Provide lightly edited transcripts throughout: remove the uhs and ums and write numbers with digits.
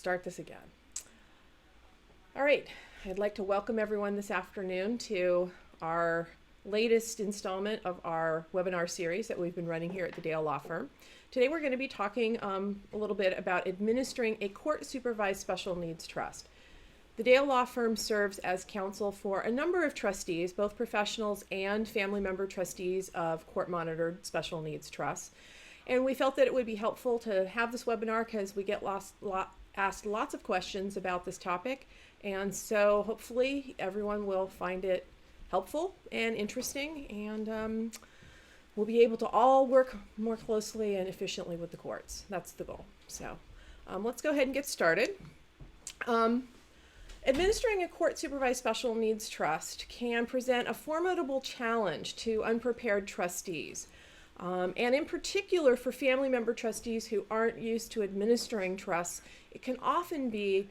start this again. All right, I'd like to welcome everyone this afternoon to our latest installment of our webinar series that we've been running here at the Dale Law Firm. Today we're going to be talking a little bit about administering a court-supervised special needs trust. The Dale Law Firm serves as counsel for a number of trustees, both professionals and family member trustees of court-monitored special needs trusts. And we felt that it would be helpful to have this webinar because we get asked lots of questions about this topic. And so hopefully everyone will find it helpful and interesting, and we'll be able to all work more closely and efficiently with the courts. That's the goal. So let's go ahead and get started. Administering a court-supervised special needs trust can present a formidable challenge to unprepared trustees. And in particular for family member trustees who aren't used to administering trusts, it can often be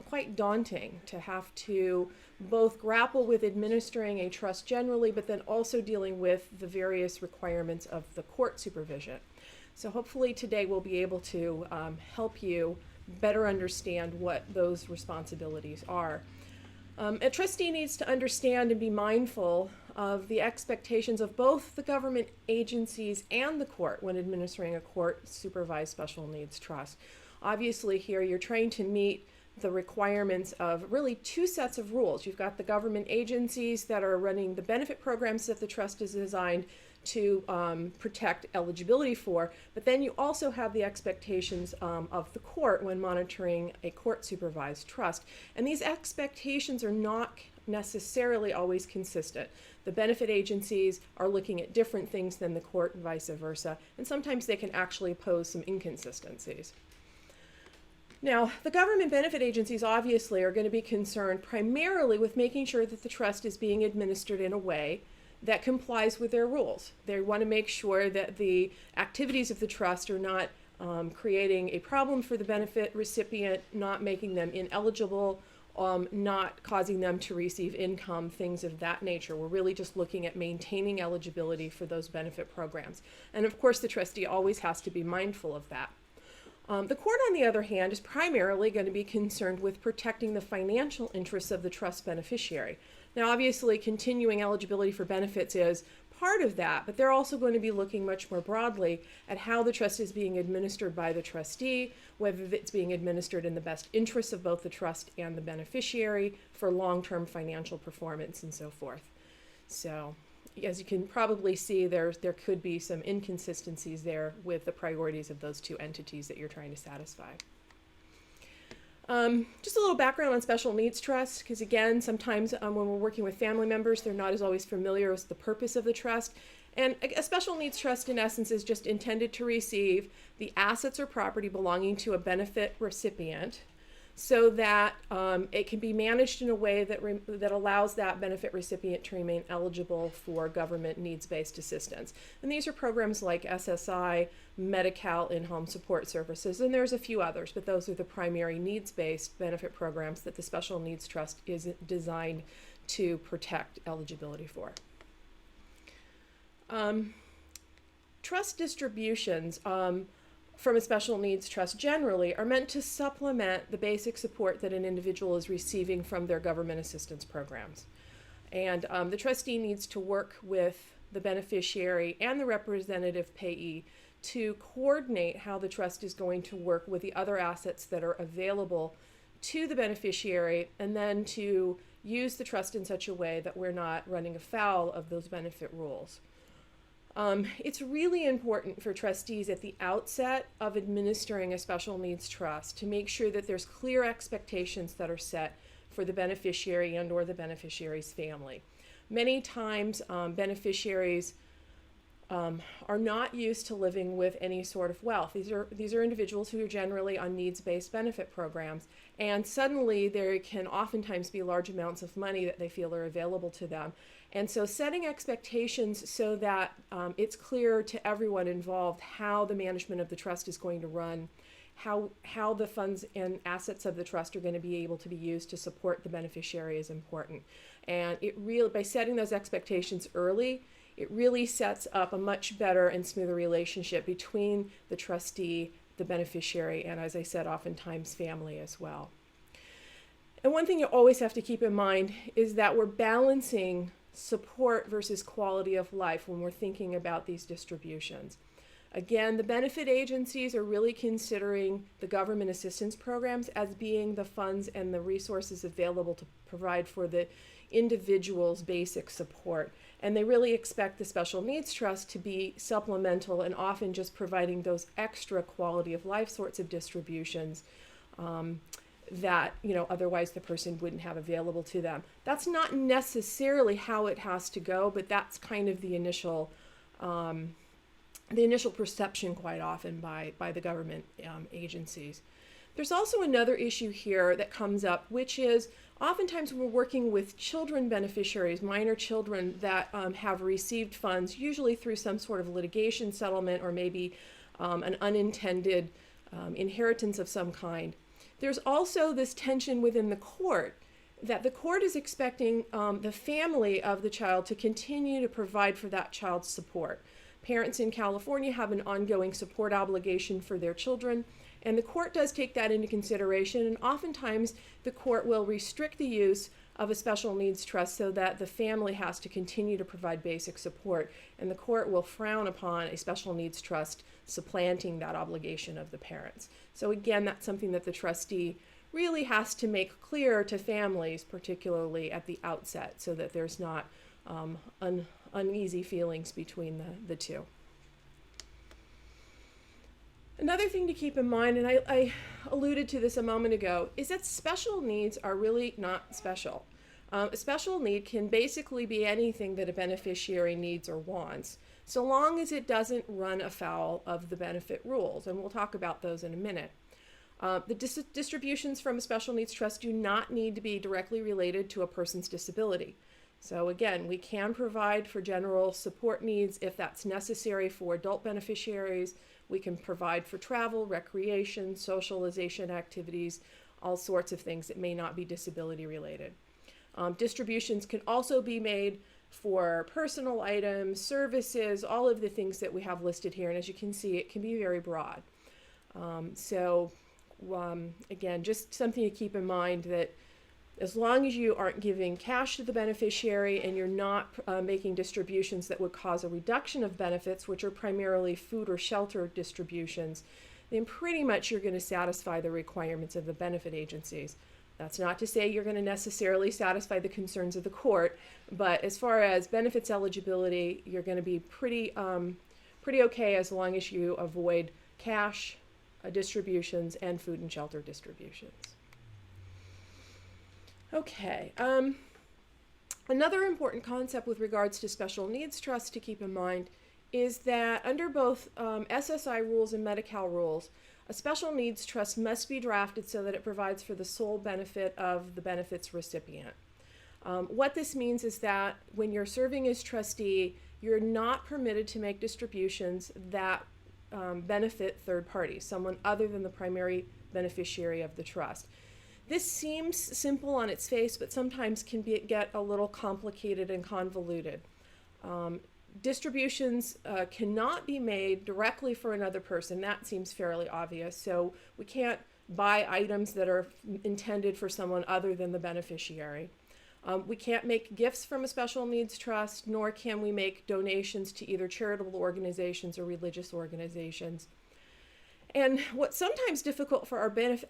quite daunting to have to both grapple with administering a trust generally, but then also dealing with the various requirements of the court supervision. So hopefully today we'll be able to help you better understand what those responsibilities are. A trustee needs to understand and be mindful of the expectations of both the government agencies and the court when administering a court-supervised special needs trust. Obviously here you're trying to meet the requirements of really two sets of rules. You've got the government agencies that are running the benefit programs that the trust is designed to protect eligibility for, but then you also have the expectations of the court when monitoring a court-supervised trust. And these expectations are not necessarily always consistent. The benefit agencies are looking at different things than the court and vice versa, and sometimes they can actually pose some inconsistencies. Now, the government benefit agencies obviously are going to be concerned primarily with making sure that the trust is being administered in a way that complies with their rules. They want to make sure that the activities of the trust are not creating a problem for the benefit recipient, not making them ineligible, not causing them to receive income, things of that nature. We're really just looking at maintaining eligibility for those benefit programs. And of course, the trustee always has to be mindful of that. The court, on the other hand, is primarily going to be concerned with protecting the financial interests of the trust beneficiary. Now, obviously, continuing eligibility for benefits is part of that, but they're also going to be looking much more broadly at how the trust is being administered by the trustee, whether it's being administered in the best interests of both the trust and the beneficiary for long-term financial performance and so forth. So, as you can probably see, there could be some inconsistencies there with the priorities of those two entities that you're trying to satisfy. Just a little background on special needs trusts, because again, sometimes when we're working with family members, they're not as always familiar with the purpose of the trust. And a special needs trust, in essence, is just intended to receive the assets or property belonging to a benefit recipient, so that it can be managed in a way that allows that benefit recipient to remain eligible for government needs-based assistance. And these are programs like SSI, Medi-Cal, in-home support services, and there's a few others, but those are the primary needs-based benefit programs that the Special Needs Trust is designed to protect eligibility for. Trust distributions from a special needs trust generally are meant to supplement the basic support that an individual is receiving from their government assistance programs. And the trustee needs to work with the beneficiary and the representative payee to coordinate how the trust is going to work with the other assets that are available to the beneficiary, and then to use the trust in such a way that we're not running afoul of those benefit rules. It's really important for trustees at the outset of administering a special needs trust to make sure that there's clear expectations that are set for the beneficiary and or the beneficiary's family. Many times beneficiaries are not used to living with any sort of wealth. These are individuals who are generally on needs-based benefit programs, and suddenly there can oftentimes be large amounts of money that they feel are available to them. And so setting expectations so that it's clear to everyone involved how the management of the trust is going to run, how the funds and assets of the trust are going to be able to be used to support the beneficiary is important. And it really, by setting those expectations early, it really sets up a much better and smoother relationship between the trustee the beneficiary, and as I said, oftentimes family as well. And one thing you always have to keep in mind is that we're balancing support versus quality of life when we're thinking about these distributions. Again, the benefit agencies are really considering the government assistance programs as being the funds and the resources available to provide for the individual's basic support. And they really expect the special needs trust to be supplemental and often just providing those extra quality of life sorts of distributions that otherwise the person wouldn't have available to them. That's not necessarily how it has to go, but that's kind of the initial perception quite often by the government agencies. There's also another issue here that comes up, which is oftentimes we're working with children beneficiaries, minor children that have received funds, usually through some sort of litigation settlement or maybe an unintended inheritance of some kind. There's also this tension within the court that the court is expecting the family of the child to continue to provide for that child's support. Parents in California have an ongoing support obligation for their children, and the court does take that into consideration, and oftentimes the court will restrict the use of a special needs trust so that the family has to continue to provide basic support, and the court will frown upon a special needs trust supplanting that obligation of the parents. So again, that's something that the trustee really has to make clear to families, particularly at the outset, so that there's not uneasy feelings between the two. Another thing to keep in mind, and I alluded to this a moment ago, is that special needs are really not special. A special need can basically be anything that a beneficiary needs or wants, so long as it doesn't run afoul of the benefit rules, and we'll talk about those in a minute. The distributions from a special needs trust do not need to be directly related to a person's disability. So again, we can provide for general support needs if that's necessary for adult beneficiaries. We can provide for travel, recreation, socialization activities, all sorts of things that may not be disability related. Distributions can also be made for personal items, services, all of the things that we have listed here. And as you can see, it can be very broad. Again, just something to keep in mind that as long as you aren't giving cash to the beneficiary and you're not making distributions that would cause a reduction of benefits, which are primarily food or shelter distributions, then pretty much you're going to satisfy the requirements of the benefit agencies. That's not to say you're going to necessarily satisfy the concerns of the court, but as far as benefits eligibility, you're going to be pretty okay as long as you avoid cash distributions and food and shelter distributions. Okay, another important concept with regards to special needs trusts to keep in mind is that under both SSI rules and Medi-Cal rules, a special needs trust must be drafted so that it provides for the sole benefit of the benefits recipient. What this means is that when you're serving as trustee, you're not permitted to make distributions that benefit third parties, someone other than the primary beneficiary of the trust. This seems simple on its face, but sometimes can get a little complicated and convoluted. Distributions cannot be made directly for another person. That seems fairly obvious. So we can't buy items that are intended for someone other than the beneficiary. We can't make gifts from a special needs trust, nor can we make donations to either charitable organizations or religious organizations. And what's sometimes difficult for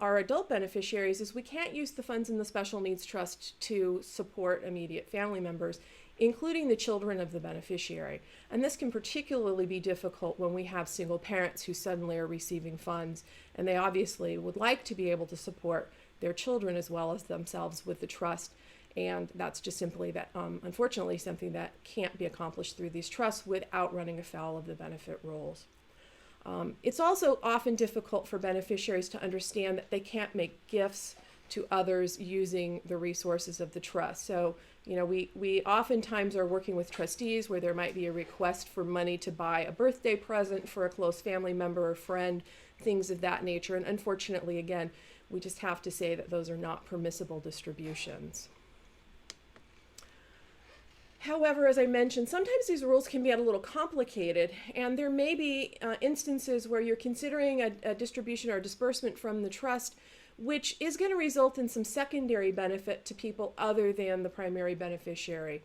our adult beneficiaries is we can't use the funds in the special needs trust to support immediate family members, including the children of the beneficiary. And this can particularly be difficult when we have single parents who suddenly are receiving funds, and they obviously would like to be able to support their children as well as themselves with the trust. And that's just simply that, unfortunately, something that can't be accomplished through these trusts without running afoul of the benefit rules. It's also often difficult for beneficiaries to understand that they can't make gifts to others using the resources of the trust. So, we oftentimes are working with trustees where there might be a request for money to buy a birthday present for a close family member or friend, things of that nature. And unfortunately, again, we just have to say that those are not permissible distributions. However, as I mentioned, sometimes these rules can be a little complicated, and there may be instances where you're considering a distribution or a disbursement from the trust, which is going to result in some secondary benefit to people other than the primary beneficiary.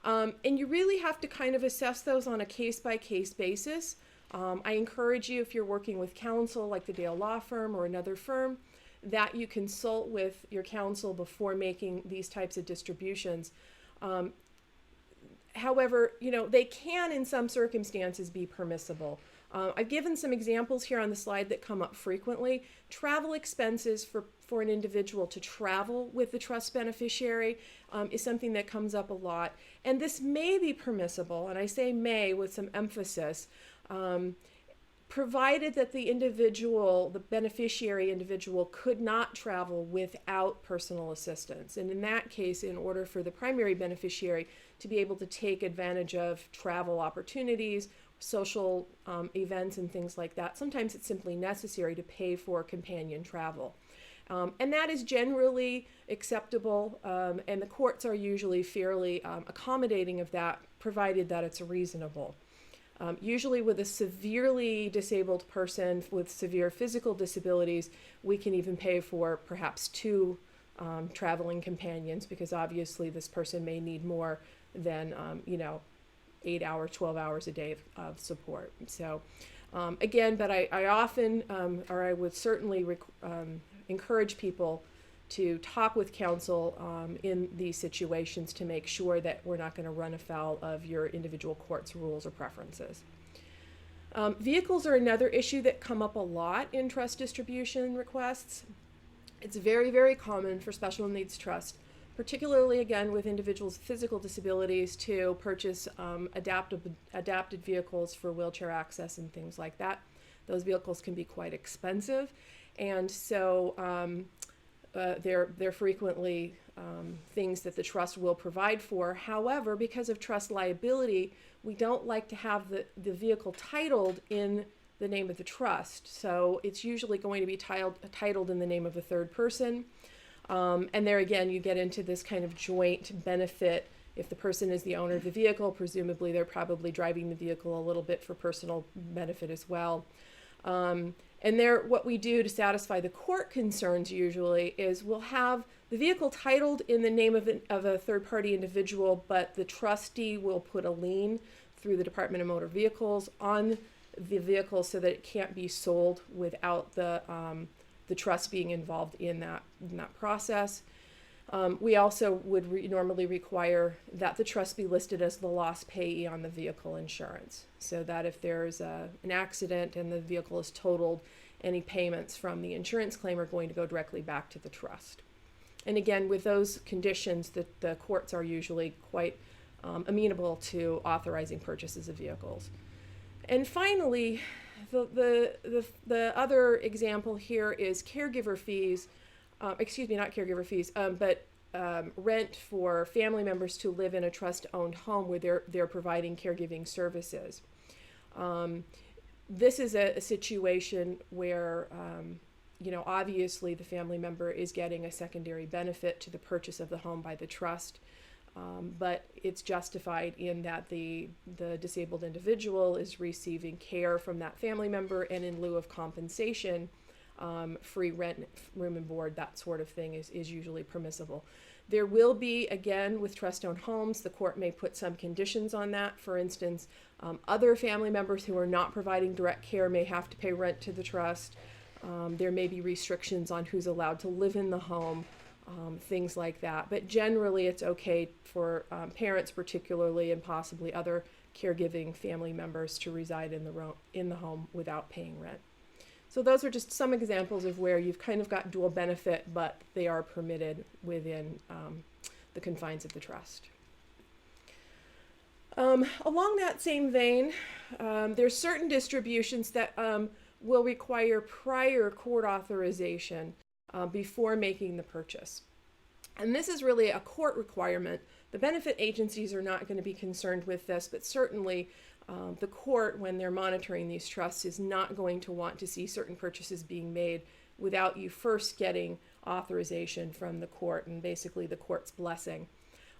And you really have to kind of assess those on a case-by-case basis. I encourage you, if you're working with counsel like the Dale Law Firm or another firm, that you consult with your counsel before making these types of distributions. However, they can in some circumstances be permissible. I've given some examples here on the slide that come up frequently. Travel expenses for an individual to travel with the trust beneficiary is something that comes up a lot. And this may be permissible, and I say may with some emphasis, provided that the beneficiary individual could not travel without personal assistance. And in that case, in order for the primary beneficiary to be able to take advantage of travel opportunities, social events and things like that, sometimes it's simply necessary to pay for companion travel. And that is generally acceptable, and the courts are usually fairly accommodating of that, provided that it's reasonable. Usually with a severely disabled person with severe physical disabilities, we can even pay for perhaps 2 traveling companions, because obviously this person may need more than 8 hours, 12 hours a day of support. So again, but I often, or I would certainly encourage people to talk with counsel in these situations to make sure that we're not going to run afoul of your individual court's rules or preferences. Vehicles are another issue that come up a lot in trust distribution requests. It's very, very common for special needs trust, particularly again with individuals with physical disabilities, to purchase adapted vehicles for wheelchair access and things like that. Those vehicles can be quite expensive, and so they're frequently things that the trust will provide for. However, because of trust liability, we don't like to have the vehicle titled in the name of the trust. So it's usually going to be titled in the name of a third person. And there again, you get into this kind of joint benefit. If the person is the owner of the vehicle, presumably they're probably driving the vehicle a little bit for personal benefit as well. And what we do to satisfy the court concerns usually is we'll have the vehicle titled in the name of a third-party individual, but the trustee will put a lien through the Department of Motor Vehicles on the vehicle so that it can't be sold without the trust being involved in that process. We also would normally require that the trust be listed as the loss payee on the vehicle insurance, so that if there's an accident and the vehicle is totaled, any payments from the insurance claim are going to go directly back to the trust. And again, with those conditions, the courts are usually quite amenable to authorizing purchases of vehicles. And finally, the other example here is caregiver fees. Not caregiver fees, but rent for family members to live in a trust-owned home where they're providing caregiving services. This is a situation where, obviously the family member is getting a secondary benefit to the purchase of the home by the trust, but it's justified in that the disabled individual is receiving care from that family member, and in lieu of compensation, free rent, room and board, that sort of thing is usually permissible. There will be, again, with trust-owned homes, the court may put some conditions on that. For instance, other family members who are not providing direct care may have to pay rent to the trust. There may be restrictions on who's allowed to live in the home, things like that. But generally, it's okay for parents particularly, and possibly other caregiving family members, to reside in the home without paying rent. So those are just some examples of where you've kind of got dual benefit, but they are permitted within the confines of the trust. Along that same vein, there's certain distributions that will require prior court authorization before making the purchase. And this is really a court requirement. The benefit agencies are not going to be concerned with this, but certainly the court, when they're monitoring these trusts, is not going to want to see certain purchases being made without you first getting authorization from the court and basically the court's blessing.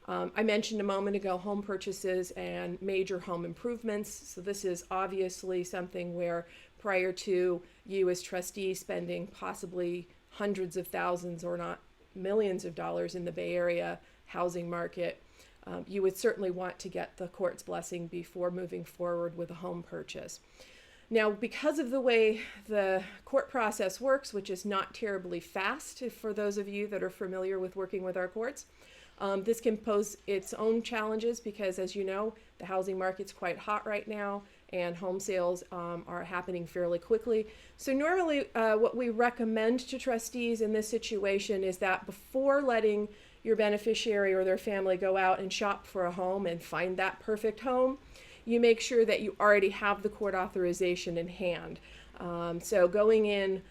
I mentioned a moment ago home purchases and major home improvements. So this is obviously something where prior to you as trustee spending possibly hundreds of thousands or not millions of dollars in the Bay Area housing market, you would certainly want to get the court's blessing before moving forward with a home purchase. Now, because of the way the court process works, which is not terribly fast for those of you that are familiar with working with our courts, this can pose its own challenges because, as you know, the housing market's quite hot right now and home sales are happening fairly quickly. So normally what we recommend to trustees in this situation is that before letting your beneficiary or their family go out and shop for a home and find that perfect home, you make sure that you already have the court authorization in hand. So going in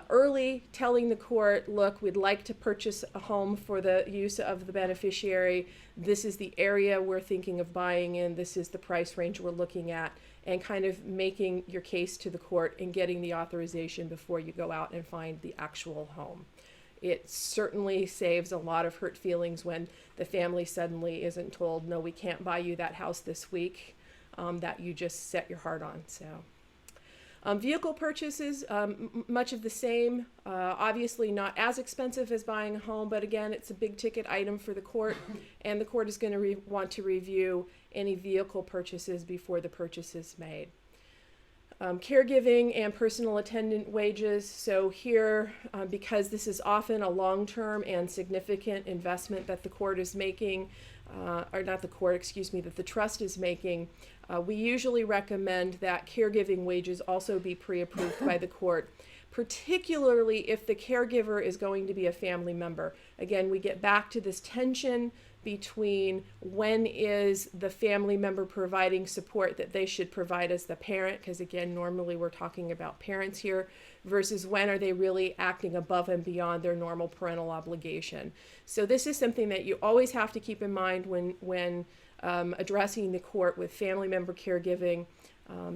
early, telling the court, look, we'd like to purchase a home for the use of the beneficiary. This is the area we're thinking of buying in. This is the price range we're looking at, and kind of making your case to the court and getting the authorization before you go out and find the actual home. It certainly saves a lot of hurt feelings when the family suddenly isn't told, no, we can't buy you that house this week, that you just set your heart on. So. Vehicle purchases, much of the same, obviously not as expensive as buying a home, but again, it's a big ticket item for the court, and the court is going to want to review any vehicle purchases before the purchase is made. Caregiving and personal attendant wages. So here, because this is often a long-term and significant investment that the court is making, or not the court, excuse me, that the trust is making, we usually recommend that caregiving wages also be pre-approved by the court, particularly if the caregiver is going to be a family member. Again, we get back to this tension between when is the family member providing support that they should provide as the parent, because again, normally we're talking about parents here, versus when are they really acting above and beyond their normal parental obligation. So this is something that you always have to keep in mind when addressing the court with family member caregiving.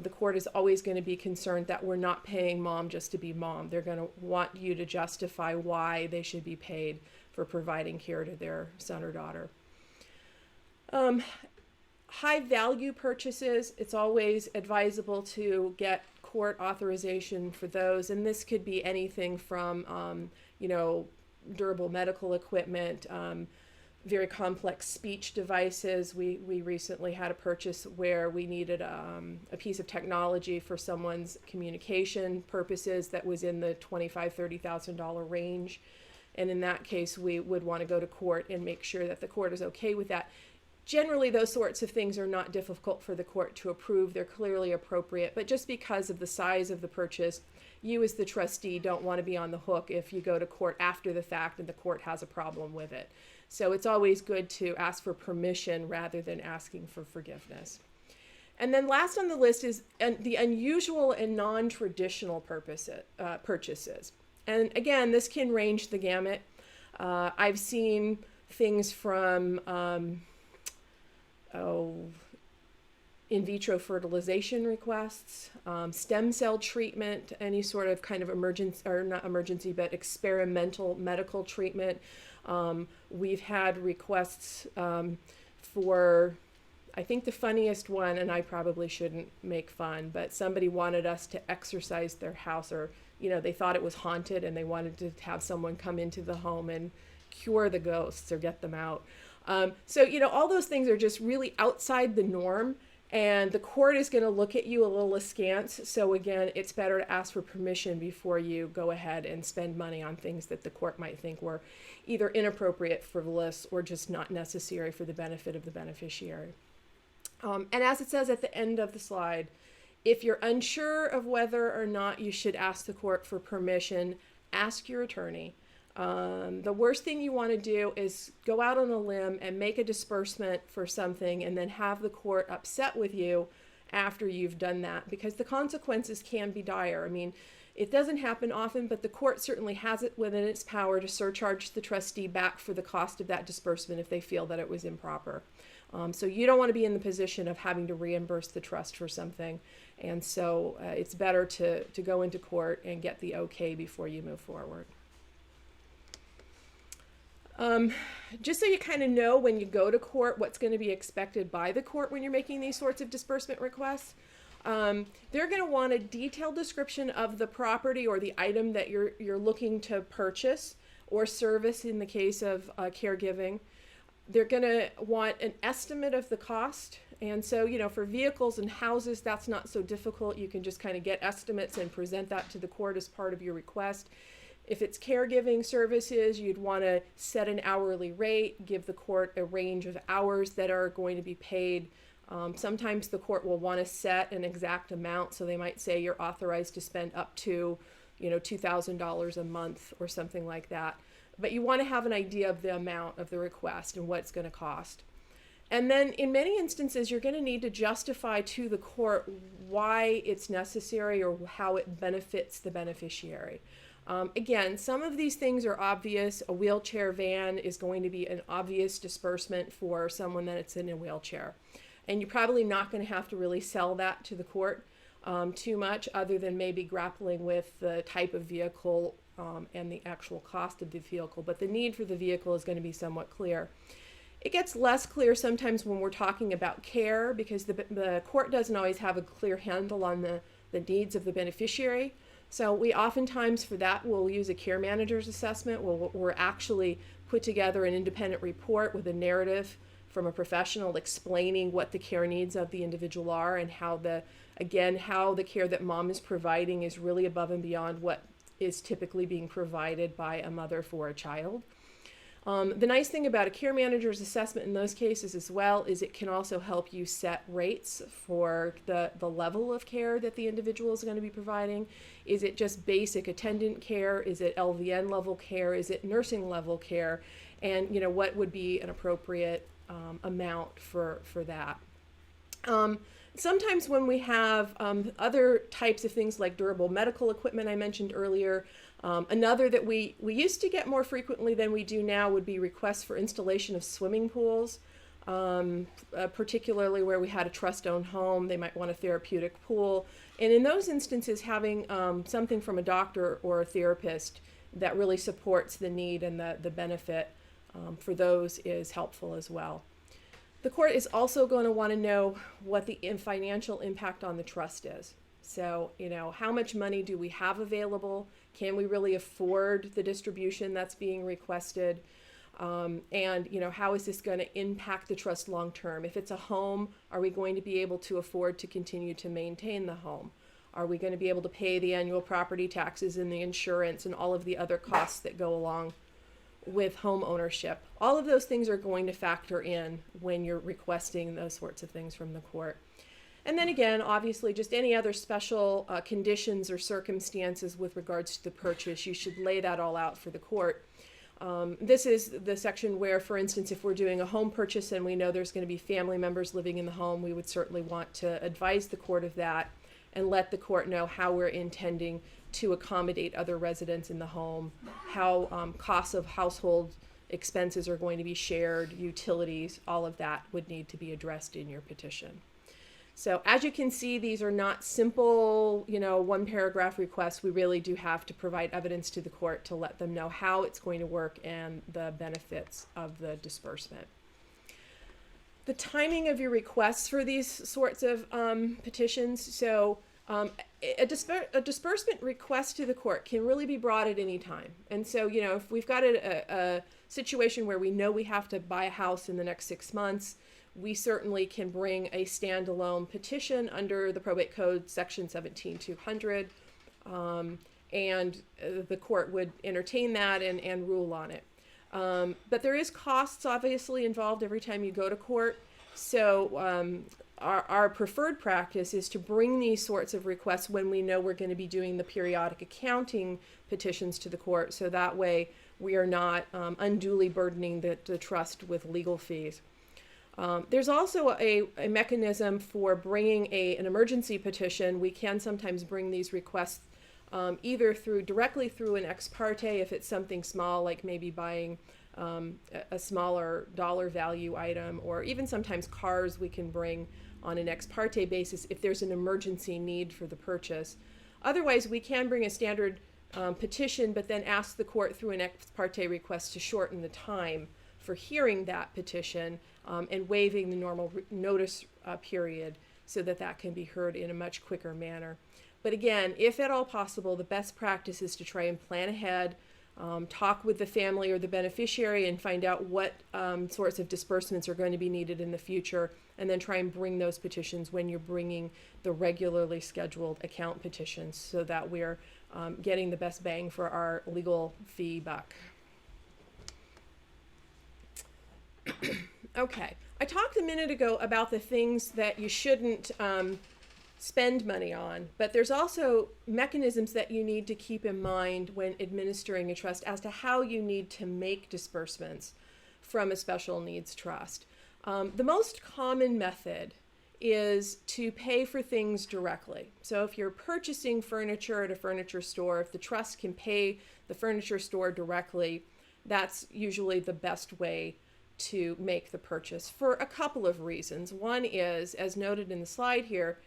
The court is always going to be concerned that we're not paying mom just to be mom. They're going to want you to justify why they should be paid for providing care to their son or daughter. High value purchases, it's always advisable to get court authorization for those, and this could be anything from durable medical equipment, very complex speech devices. We recently had a purchase where we needed a piece of technology for someone's communication purposes that was in the $25,000, $30,000 range. And in that case, we would want to go to court and make sure that the court is okay with that. Generally, those sorts of things are not difficult for the court to approve. They're clearly appropriate, but just because of the size of the purchase, you as the trustee don't want to be on the hook if you go to court after the fact and the court has a problem with it. So it's always good to ask for permission rather than asking for forgiveness. And then last on the list is the unusual and non-traditional purchases. And again, this can range the gamut. I've seen things from in vitro fertilization requests, stem cell treatment, any sort of kind of emergency, or not emergency, but experimental medical treatment. We've had requests for, I think the funniest one, and I probably shouldn't make fun, but somebody wanted us to exorcise their house, or they thought it was haunted and they wanted to have someone come into the home and cure the ghosts or get them out. So all those things are just really outside the norm, and the court is going to look at you a little askance. So again, it's better to ask for permission before you go ahead and spend money on things that the court might think were either inappropriate, frivolous, or just not necessary for the benefit of the beneficiary. And as it says at the end of the slide, if you're unsure of whether or not you should ask the court for permission, ask your attorney. The worst thing you want to do is go out on a limb and make a disbursement for something and then have the court upset with you after you've done that, because the consequences can be dire. I mean, it doesn't happen often, but the court certainly has it within its power to surcharge the trustee back for the cost of that disbursement if they feel that it was improper. So you don't want to be in the position of having to reimburse the trust for something. And so it's better to go into court and get the okay before you move forward. Just so you kind of know when you go to court what's going to be expected by the court when you're making these sorts of disbursement requests. They're going to want a detailed description of the property or the item that you're looking to purchase or service in the case of caregiving. They're going to want an estimate of the cost. And so, for vehicles and houses, that's not so difficult. You can just kind of get estimates and present that to the court as part of your request. If it's caregiving services, you'd want to set an hourly rate, give the court a range of hours that are going to be paid. Sometimes the court will want to set an exact amount, so they might say you're authorized to spend up to, $2,000 a month or something like that. But you want to have an idea of the amount of the request and what it's going to cost. And then in many instances, you're going to need to justify to the court why it's necessary or how it benefits the beneficiary. Again, some of these things are obvious. A wheelchair van is going to be an obvious disbursement for someone that's in a wheelchair. And you're probably not going to have to really sell that to the court too much, other than maybe grappling with the type of vehicle and the actual cost of the vehicle. But the need for the vehicle is going to be somewhat clear. It gets less clear sometimes when we're talking about care, because the court doesn't always have a clear handle on the needs of the beneficiary. So we oftentimes for that will use a care manager's assessment. We'll actually put together an independent report with a narrative from a professional explaining what the care needs of the individual are and how the care that mom is providing is really above and beyond what is typically being provided by a mother for a child. The nice thing about a care manager's assessment in those cases as well is it can also help you set rates for the level of care that the individual is going to be providing. Is it just basic attendant care? Is it LVN level care? Is it nursing level care? And what would be an appropriate amount for that? Sometimes when we have other types of things like durable medical equipment I mentioned earlier, another that we used to get more frequently than we do now would be requests for installation of swimming pools, particularly where we had a trust-owned home. They might want a therapeutic pool. And in those instances, having something from a doctor or a therapist that really supports the need and the benefit for those is helpful as well. The court is also going to want to know what the financial impact on the trust is. So, how much money do we have available? Can we really afford the distribution that's being requested? And, how is this going to impact the trust long term? If it's a home, are we going to be able to afford to continue to maintain the home? Are we going to be able to pay the annual property taxes and the insurance and all of the other costs that go along with home ownership? All of those things are going to factor in when you're requesting those sorts of things from the court. And then again, obviously, just any other special conditions or circumstances with regards to the purchase, you should lay that all out for the court. This is the section where, for instance, if we're doing a home purchase and we know there's going to be family members living in the home, we would certainly want to advise the court of that and let the court know how we're intending to accommodate other residents in the home, how costs of household expenses are going to be shared, utilities, all of that would need to be addressed in your petition. So as you can see, these are not simple, one paragraph requests. We really do have to provide evidence to the court to let them know how it's going to work and the benefits of the disbursement. The timing of your requests for these sorts of petitions. So a disbursement request to the court can really be brought at any time. And so, if we've got a situation where we know we have to buy a house in the next 6 months, we certainly can bring a standalone petition under the probate code section 17200, and the court would entertain that and rule on it. But there is costs obviously involved every time you go to court. So our preferred practice is to bring these sorts of requests when we know we're going to be doing the periodic accounting petitions to the court, so that way we are not unduly burdening the trust with legal fees. There's also a mechanism for bringing an emergency petition. We can sometimes bring these requests either directly through an ex parte if it's something small, like maybe buying a smaller dollar value item, or even sometimes cars we can bring on an ex parte basis if there's an emergency need for the purchase. Otherwise, we can bring a standard petition, but then ask the court through an ex parte request to shorten the time for hearing that petition and waiving the normal notice period so that that can be heard in a much quicker manner. But again, if at all possible, the best practice is to try and plan ahead, talk with the family or the beneficiary and find out what sorts of disbursements are going to be needed in the future, and then try and bring those petitions when you're bringing the regularly scheduled account petitions so that we're getting the best bang for our legal fee buck. Okay, I talked a minute ago about the things that you shouldn't spend money on, but there's also mechanisms that you need to keep in mind when administering a trust as to how you need to make disbursements from a special needs trust. The most common method is to pay for things directly. So if you're purchasing furniture at a furniture store, if the trust can pay the furniture store directly, that's usually the best way to make the purchase for a couple of reasons. One is, as noted in the slide here,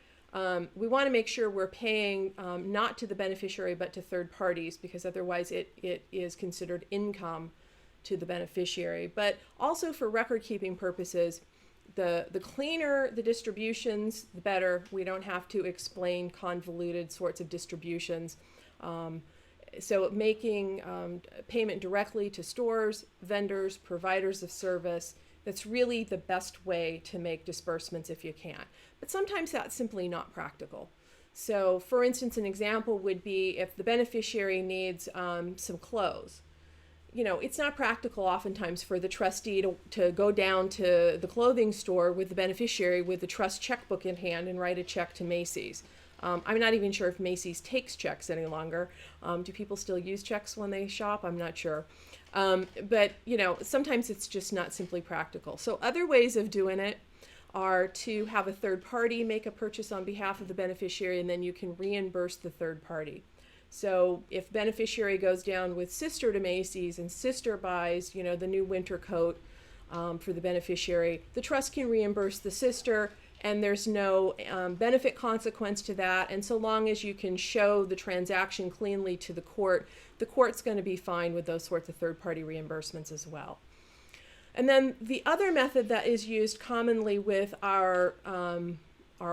we want to make sure we're paying not to the beneficiary but to third parties, because otherwise it is considered income to the beneficiary. But also for record keeping purposes, the cleaner the distributions, the better. We don't have to explain convoluted sorts of distributions. So making payment directly to stores, vendors, providers of service, that's really the best way to make disbursements if you can. But sometimes that's simply not practical. So for instance, an example would be if the beneficiary needs some clothes. You know, it's not practical oftentimes for the trustee to go down to the clothing store with the beneficiary with the trust checkbook in hand and write a check to Macy's. I'm not even sure if Macy's takes checks any longer. Do people still use checks when they shop? I'm not sure. But, you know, sometimes it's just not simply practical. So other ways of doing it are to have a third party make a purchase on behalf of the beneficiary, and then you can reimburse the third party. So if beneficiary goes down with sister to Macy's and sister buys, you know, the new winter coat for the beneficiary, the trust can reimburse the sister, and there's no benefit consequence to that. And so long as you can show the transaction cleanly to the court's going to be fine with those sorts of third-party reimbursements as well. And then the other method that is used commonly with our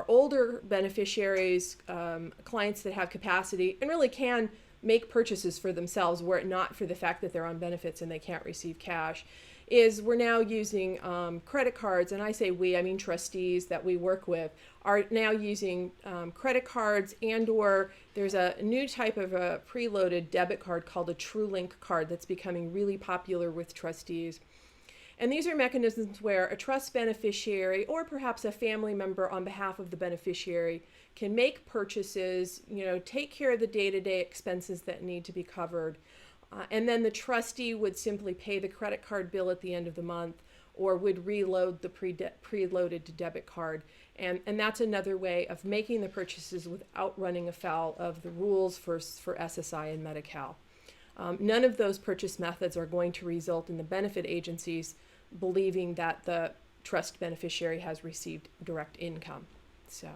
older beneficiaries, clients that have capacity and really can make purchases for themselves were it not for the fact that they're on benefits and they can't receive cash, is we're now using credit cards. And I say we, I mean trustees that we work with are now using credit cards, and or there's a new type of a preloaded debit card called a TrueLink card that's becoming really popular with trustees. And these are mechanisms where a trust beneficiary or perhaps a family member on behalf of the beneficiary can make purchases, you know, take care of the day-to-day expenses that need to be covered. And then the trustee would simply pay the credit card bill at the end of the month, or would reload the preloaded debit card. And that's another way of making the purchases without running afoul of the rules for SSI and Medi-Cal. None of those purchase methods are going to result in the benefit agencies believing that the trust beneficiary has received direct income. So,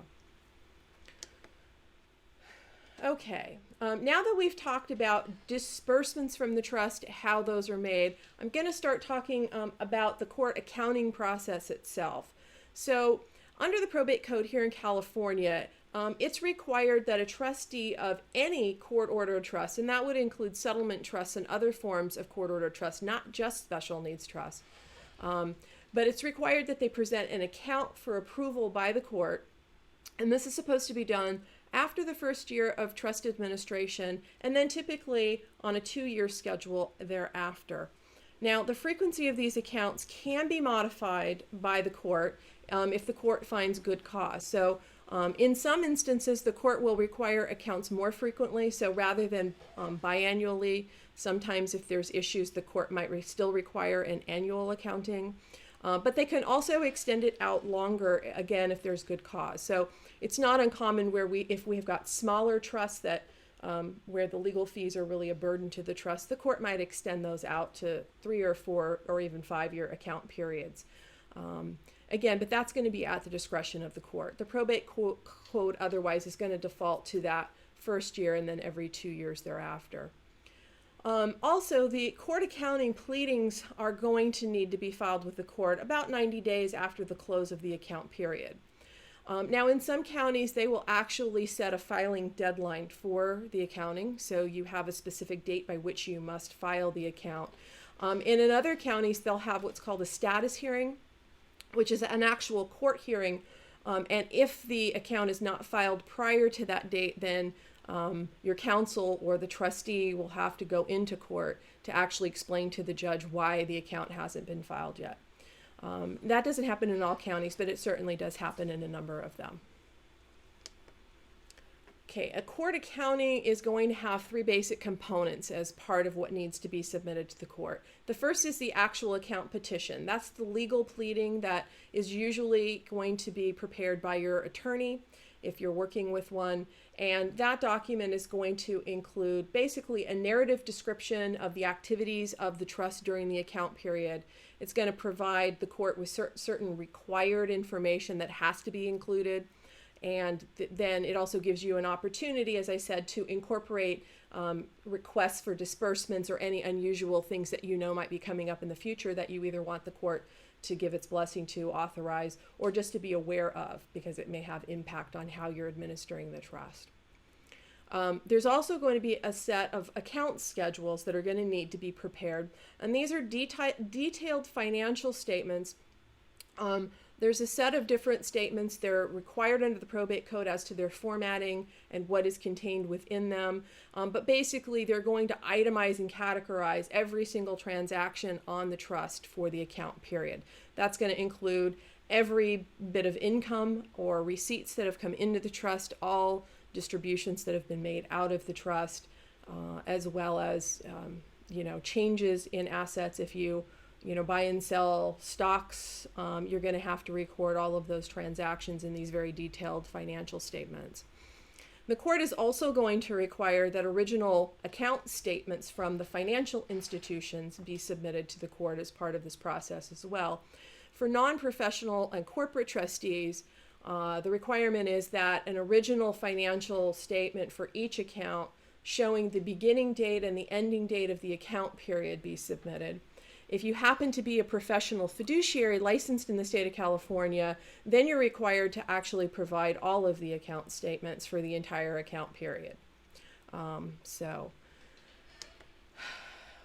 okay, now that we've talked about disbursements from the trust, how those are made, I'm going to start talking about the court accounting process itself. So under the probate code here in California, it's required that a trustee of any court-ordered trust, and that would include settlement trusts and other forms of court-ordered trust, not just special needs trusts, but it's required that they present an account for approval by the court, and this is supposed to be done after the first year of trust administration, and then typically on a 2-year schedule thereafter. Now, the frequency of these accounts can be modified by the court if the court finds good cause. So in some instances, the court will require accounts more frequently. So rather than biannually, sometimes if there's issues, the court might still require an annual accounting. But they can also extend it out longer, again, if there's good cause. So it's not uncommon where if we have got smaller trusts that where the legal fees are really a burden to the trust, the court might extend those out to 3 or 4 or even 5-year account periods. Again, but that's going to be at the discretion of the court. The probate code otherwise is going to default to that first year and then every 2 years thereafter. Also, the court accounting pleadings are going to need to be filed with the court about 90 days after the close of the account period. Now, in some counties, they will actually set a filing deadline for the accounting, so you have a specific date by which you must file the account. And in other counties, they'll have what's called a status hearing, which is an actual court hearing. And if the account is not filed prior to that date, then your counsel or the trustee will have to go into court to actually explain to the judge why the account hasn't been filed yet. That doesn't happen in all counties, but it certainly does happen in a number of them. Okay, a court accounting is going to have three basic components as part of what needs to be submitted to the court. The first is the actual account petition. That's the legal pleading that is usually going to be prepared by your attorney if you're working with one. And that document is going to include basically a narrative description of the activities of the trust during the account period. It's going to provide the court with certain required information that has to be included. And then it also gives you an opportunity, as I said, to incorporate requests for disbursements or any unusual things that you know might be coming up in the future that you either want the court to give its blessing to, authorize, or just to be aware of, because it may have impact on how you're administering the trust. There's also going to be a set of account schedules that are going to need to be prepared, and these are detailed financial statements. There's a set of different statements. They're required under the probate code as to their formatting and what is contained within them. But basically, they're going to itemize and categorize every single transaction on the trust for the account period. That's going to include every bit of income or receipts that have come into the trust, all distributions that have been made out of the trust, as well as changes in assets. If you buy and sell stocks, you're going to have to record all of those transactions in these very detailed financial statements. The court is also going to require that original account statements from the financial institutions be submitted to the court as part of this process as well. For non-professional and corporate trustees, the requirement is that an original financial statement for each account showing the beginning date and the ending date of the account period be submitted. If you happen to be a professional fiduciary licensed in the state of California, then you're required to actually provide all of the account statements for the entire account period.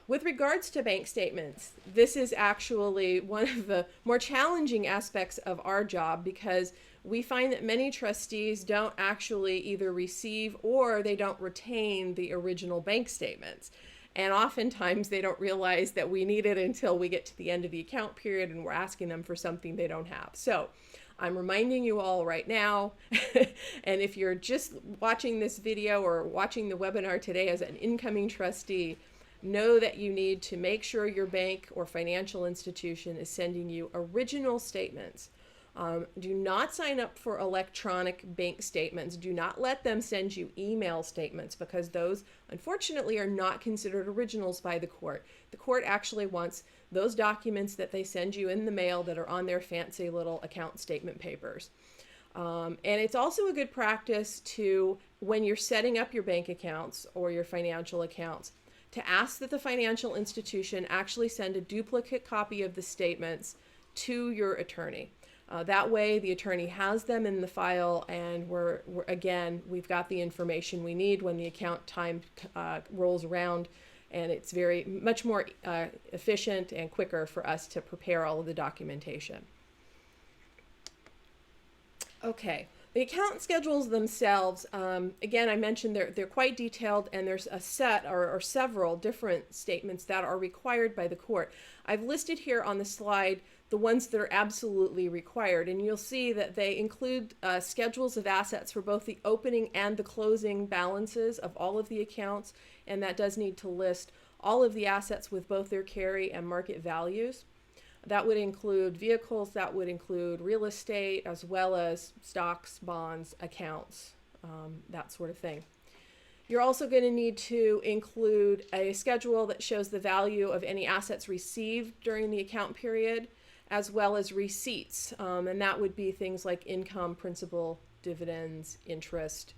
With regards to bank statements, this is actually one of the more challenging aspects of our job, because we find that many trustees don't actually either receive or they don't retain the original bank statements. And oftentimes they don't realize that we need it until we get to the end of the account period and we're asking them for something they don't have. So I'm reminding you all right now, and if you're just watching this video or watching the webinar today as an incoming trustee, know that you need to make sure your bank or financial institution is sending you original statements. Do not sign up for electronic bank statements. Do not let them send you email statements, because those, unfortunately, are not considered originals by the court. The court actually wants those documents that they send you in the mail that are on their fancy little account statement papers. And it's also a good practice to, when you're setting up your bank accounts or your financial accounts, to ask that the financial institution actually send a duplicate copy of the statements to your attorney. That way the attorney has them in the file, and we've got the information we need when the account time rolls around, and it's very much more efficient and quicker for us to prepare all of the documentation. Okay, the account schedules themselves, again, I mentioned they're quite detailed, and there's a set or several different statements that are required by the court. I've listed here on the slide the ones that are absolutely required, and you'll see that they include schedules of assets for both the opening and the closing balances of all of the accounts, and that does need to list all of the assets with both their carry and market values. That would include vehicles, that would include real estate, as well as stocks, bonds, accounts, that sort of thing. You're also going to need to include a schedule that shows the value of any assets received during the account period, as well as receipts, and that would be things like income, principal, dividends, interest,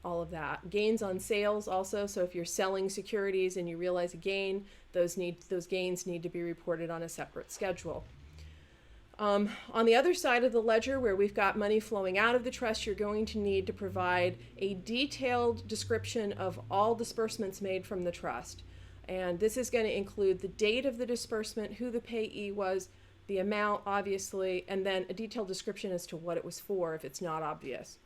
all of that. Gains on sales also, so if you're selling securities and you realize a gain, those gains need to be reported on a separate schedule. On the other side of the ledger, where we've got money flowing out of the trust, you're going to need to provide a detailed description of all disbursements made from the trust. And this is going to include the date of the disbursement, who the payee was, the amount, obviously, and then a detailed description as to what it was for if it's not obvious.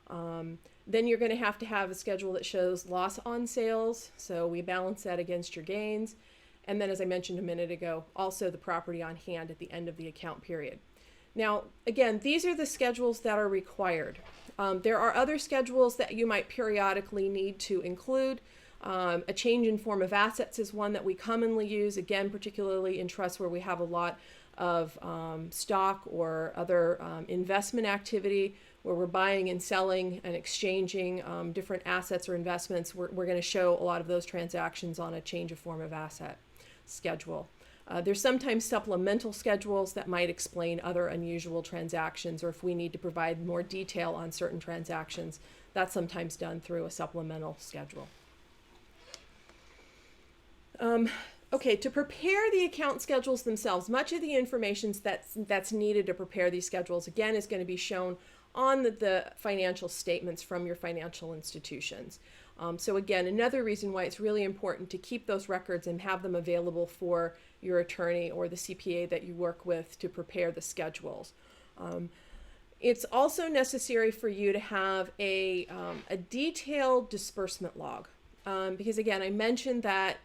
Then you're going to have a schedule that shows loss on sales, so we balance that against your gains. And then, as I mentioned a minute ago, also the property on hand at the end of the account period. Now, again, these are the schedules that are required. There are other schedules that you might periodically need to include. A change in form of assets is one that we commonly use, again, particularly in trusts where we have a lot of stock or other investment activity, where we're buying and selling and exchanging different assets or investments. We're going to show a lot of those transactions on a change of form of asset schedule. There's sometimes supplemental schedules that might explain other unusual transactions, or if we need to provide more detail on certain transactions, that's sometimes done through a supplemental schedule. Okay, to prepare the account schedules themselves, much of the information that's needed to prepare these schedules, again, is going to be shown on the financial statements from your financial institutions. So again, another reason why it's really important to keep those records and have them available for your attorney or the CPA that you work with to prepare the schedules. It's also necessary for you to have a detailed disbursement log. Because again, I mentioned that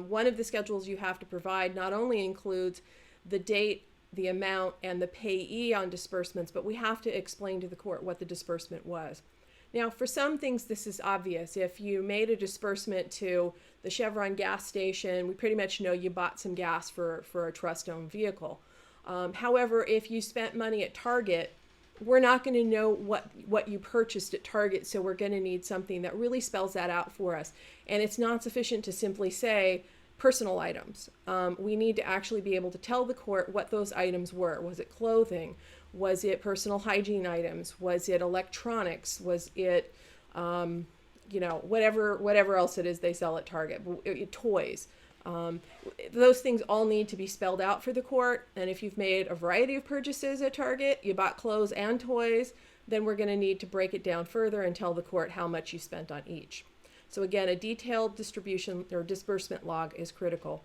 one of the schedules you have to provide not only includes the date, the amount, and the payee on disbursements, but we have to explain to the court what the disbursement was. Now, for some things, this is obvious. If you made a disbursement to the Chevron gas station, we pretty much know you bought some gas for a trust-owned vehicle. However, if you spent money at Target, we're not going to know what you purchased at Target, so we're going to need something that really spells that out for us. And it's not sufficient to simply say personal items. We need to actually be able to tell the court what those items were. Was it clothing? Was it personal hygiene items? Was it electronics? Was it, whatever else it is they sell at Target? Toys. Those things all need to be spelled out for the court. And if you've made a variety of purchases at Target, you bought clothes and toys, then we're going to need to break it down further and tell the court how much you spent on each. So again, a detailed distribution or disbursement log is critical.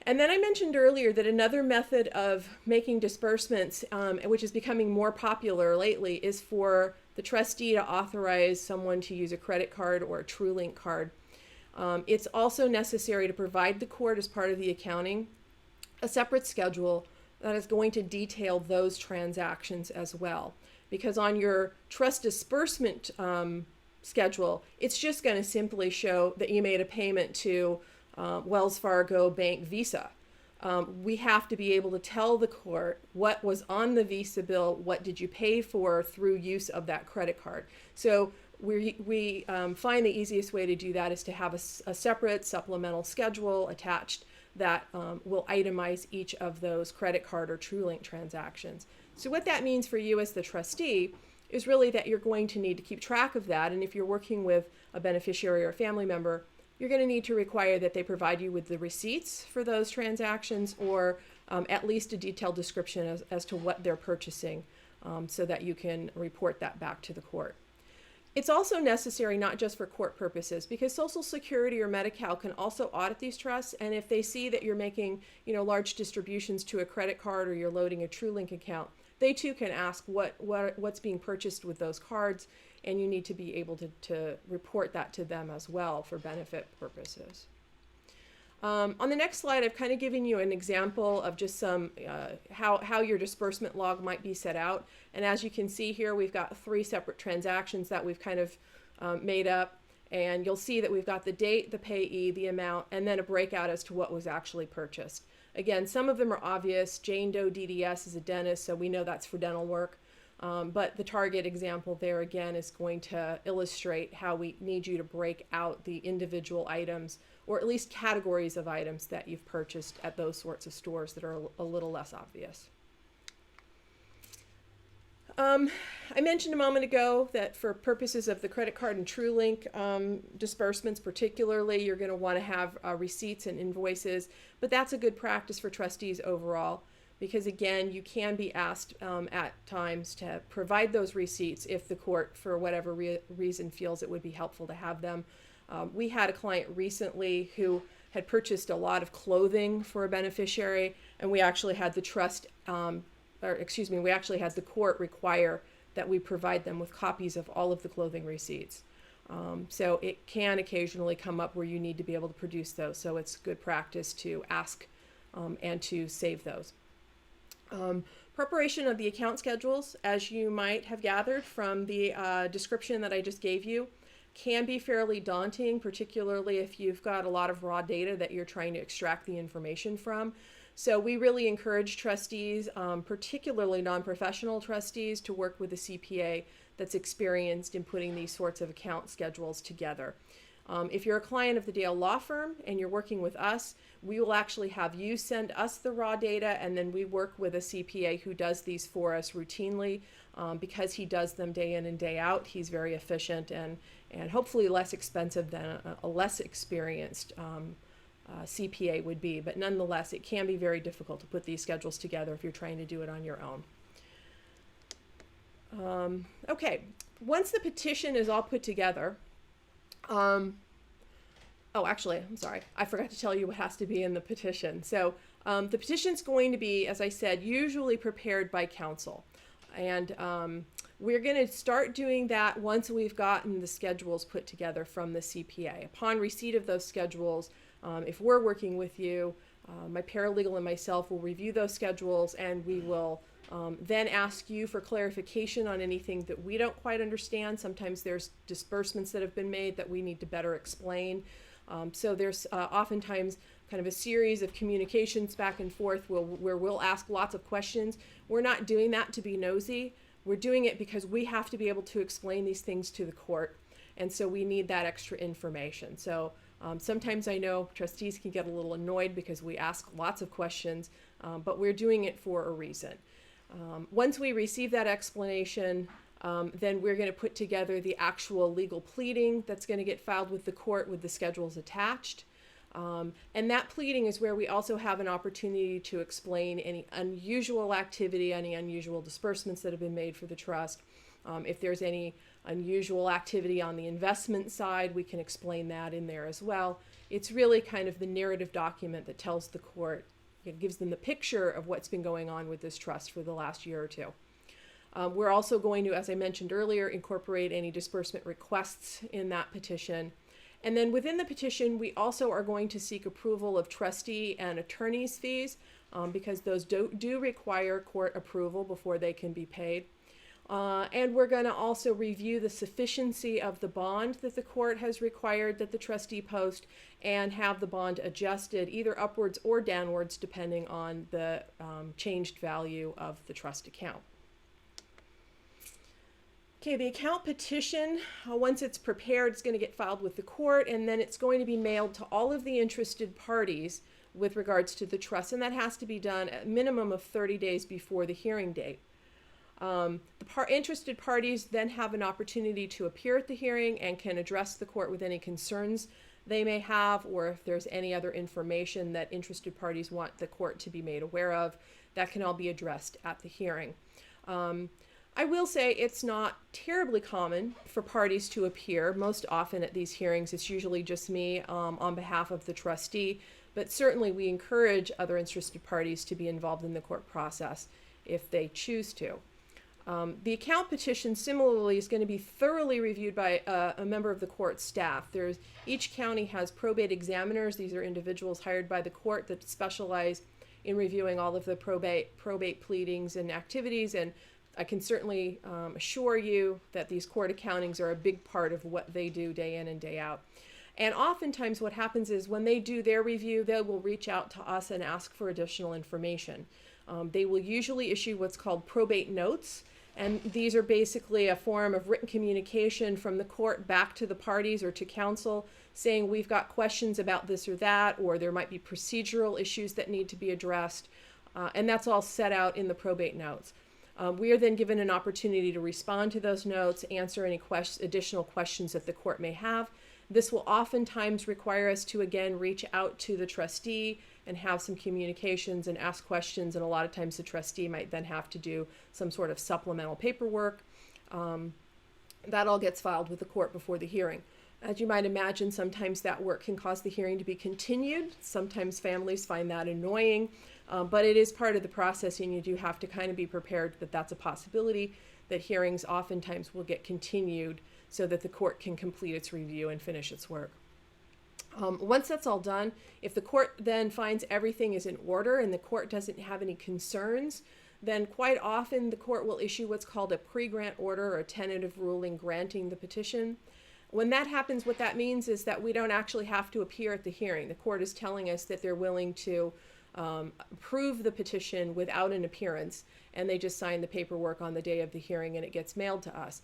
And then I mentioned earlier that another method of making disbursements, which is becoming more popular lately, is for the trustee to authorize someone to use a credit card or a TrueLink card. It's also necessary to provide the court, as part of the accounting, a separate schedule that is going to detail those transactions as well. Because on your trust disbursement schedule, it's just going to simply show that you made a payment to Wells Fargo Bank Visa. We have to be able to tell the court what was on the Visa bill, what did you pay for through use of that credit card. So we find the easiest way to do that is to have a separate supplemental schedule attached that will itemize each of those credit card or TrueLink transactions. So what that means for you as the trustee is really that you're going to need to keep track of that. And if you're working with a beneficiary or a family member, you're going to need to require that they provide you with the receipts for those transactions, or at least a detailed description as to what they're purchasing, so that you can report that back to the court. It's also necessary not just for court purposes, because Social Security or Medi-Cal can also audit these trusts, and if they see that you're making large distributions to a credit card or you're loading a TrueLink account, they too can ask what's being purchased with those cards, and you need to be able to report that to them as well for benefit purposes. On the next slide, I've kind of given you an example of just some how your disbursement log might be set out. And as you can see here, we've got 3 separate transactions that we've kind of made up. And you'll see that we've got the date, the payee, the amount, and then a breakout as to what was actually purchased. Again, some of them are obvious. Jane Doe DDS is a dentist, so we know that's for dental work. But the Target example there again is going to illustrate how we need you to break out the individual items, or at least categories of items that you've purchased at those sorts of stores that are a little less obvious. I mentioned a moment ago that for purposes of the credit card and TrueLink disbursements particularly, you're going to want to have receipts and invoices, but that's a good practice for trustees overall because, again, you can be asked at times to provide those receipts if the court, for whatever reason, feels it would be helpful to have them. We had a client recently who had purchased a lot of clothing for a beneficiary, and we actually had the we actually had the court require that we provide them with copies of all of the clothing receipts. So it can occasionally come up where you need to be able to produce those. So it's good practice to ask and to save those. Preparation of the account schedules, as you might have gathered from the description that I just gave you, can be fairly daunting, particularly if you've got a lot of raw data that you're trying to extract the information from. So we really encourage trustees, particularly non-professional trustees, to work with a CPA that's experienced in putting these sorts of account schedules together. If you're a client of the Dale Law Firm and you're working with us, we will actually have you send us the raw data, and then we work with a CPA who does these for us routinely. Because he does them day in and day out, he's very efficient and hopefully less expensive than a less experienced CPA would be, but nonetheless, it can be very difficult to put these schedules together if you're trying to do it on your own. Okay, once the petition is all put together, actually, I'm sorry, I forgot to tell you what has to be in the petition. So the petition's going to be, as I said, usually prepared by counsel. And we're going to start doing that once we've gotten the schedules put together from the CPA. Upon receipt of those schedules, if we're working with you, my paralegal and myself will review those schedules, and we will then ask you for clarification on anything that we don't quite understand. Sometimes there's disbursements that have been made that we need to better explain. So there's oftentimes kind of a series of communications back and forth where we'll ask lots of questions. We're not doing that to be nosy. We're doing it because we have to be able to explain these things to the court, and so we need that extra information. So sometimes I know trustees can get a little annoyed because we ask lots of questions, but we're doing it for a reason. Once we receive that explanation, then we're going to put together the actual legal pleading that's going to get filed with the court with the schedules attached. And that pleading is where we also have an opportunity to explain any unusual activity, any unusual disbursements that have been made for the trust. If there's any unusual activity on the investment side, we can explain that in there as well. It's really kind of the narrative document that tells the court, it gives them the picture of what's been going on with this trust for the last year or two. We're also going to, as I mentioned earlier, incorporate any disbursement requests in that petition. And then within the petition, we also are going to seek approval of trustee and attorney's fees because those do require court approval before they can be paid. And we're going to also review the sufficiency of the bond that the court has required that the trustee post and have the bond adjusted either upwards or downwards depending on the changed value of the trust account. Okay, the account petition, once it's prepared, it's going to get filed with the court, and then it's going to be mailed to all of the interested parties with regards to the trust, and that has to be done at a minimum of 30 days before the hearing date. Interested parties then have an opportunity to appear at the hearing and can address the court with any concerns they may have, or if there's any other information that interested parties want the court to be made aware of, that can all be addressed at the hearing. I will say it's not terribly common for parties to appear. Most often at these hearings, it's usually just me on behalf of the trustee, but certainly we encourage other interested parties to be involved in the court process if they choose to. The account petition similarly is going to be thoroughly reviewed by a member of the court staff. Each county has probate examiners. These are individuals hired by the court that specialize in reviewing all of the probate pleadings and activities, and I can certainly assure you that these court accountings are a big part of what they do day in and day out. And oftentimes what happens is when they do their review, they will reach out to us and ask for additional information. They will usually issue what's called probate notes, and these are basically a form of written communication from the court back to the parties or to counsel saying we've got questions about this or that, or there might be procedural issues that need to be addressed, and that's all set out in the probate notes. We are then given an opportunity to respond to those notes, answer any additional questions that the court may have. This will oftentimes require us to, again, reach out to the trustee and have some communications and ask questions, and a lot of times the trustee might then have to do some sort of supplemental paperwork. That all gets filed with the court before the hearing. As you might imagine, sometimes that work can cause the hearing to be continued. Sometimes families find that annoying, but it is part of the process, and you do have to kind of be prepared that that's a possibility, that hearings oftentimes will get continued so that the court can complete its review and finish its work. Once that's all done, if the court then finds everything is in order and the court doesn't have any concerns, then quite often the court will issue what's called a pre-grant order or a tentative ruling granting the petition. When that happens, what that means is that we don't actually have to appear at the hearing. The court is telling us that they're willing to approve the petition without an appearance, and they just sign the paperwork on the day of the hearing and it gets mailed to us.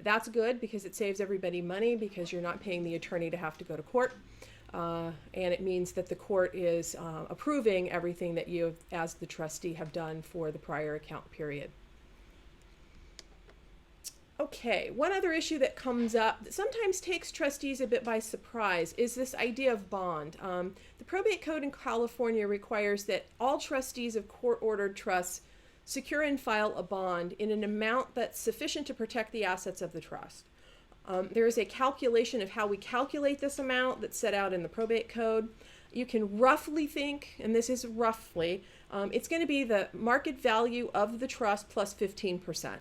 That's good because it saves everybody money, because you're not paying the attorney to have to go to court. And it means that the court is approving everything that you, as the trustee, have done for the prior account period. Okay, one other issue that comes up that sometimes takes trustees a bit by surprise is this idea of bond. The probate code in California requires that all trustees of court-ordered trusts secure and file a bond in an amount that's sufficient to protect the assets of the trust. There is a calculation of how we calculate this amount that's set out in the probate code. You can roughly think, and this is roughly, it's going to be the market value of the trust plus 15%.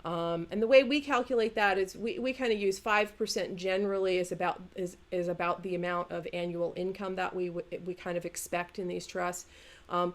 And the way we calculate that is we kind of use 5% generally is about the amount of annual income that we kind of expect in these trusts.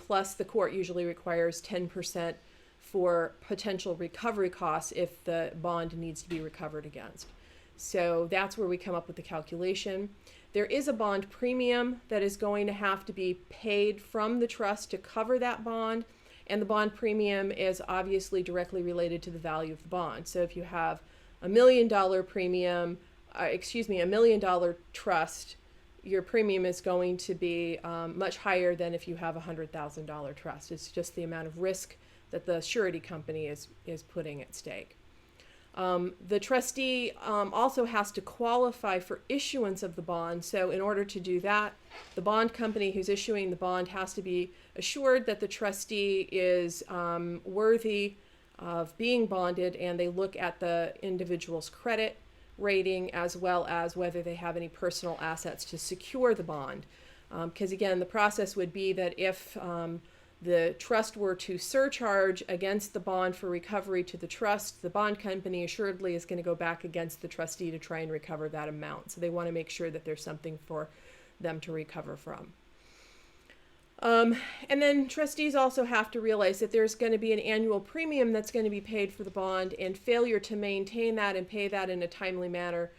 Plus the court usually requires 10% for potential recovery costs if the bond needs to be recovered against. So that's where we come up with the calculation. There is a bond premium that is going to have to be paid from the trust to cover that bond. And the bond premium is obviously directly related to the value of the bond. So if you have $1 million premium, $1 million trust, your premium is going to be much higher than if you have a $100,000 trust. It's just the amount of risk that the surety company is putting at stake. The trustee also has to qualify for issuance of the bond. So in order to do that, the bond company who's issuing the bond has to be assured that the trustee is worthy of being bonded, and they look at the individual's credit rating as well as whether they have any personal assets to secure the bond. Because again, the process would be that if the trust were to surcharge against the bond for recovery to the trust, the bond company assuredly is going to go back against the trustee to try and recover that amount. So they want to make sure that there's something for them to recover from. And then trustees also have to realize that there's going to be an annual premium that's going to be paid for the bond, and failure to maintain that and pay that in a timely manner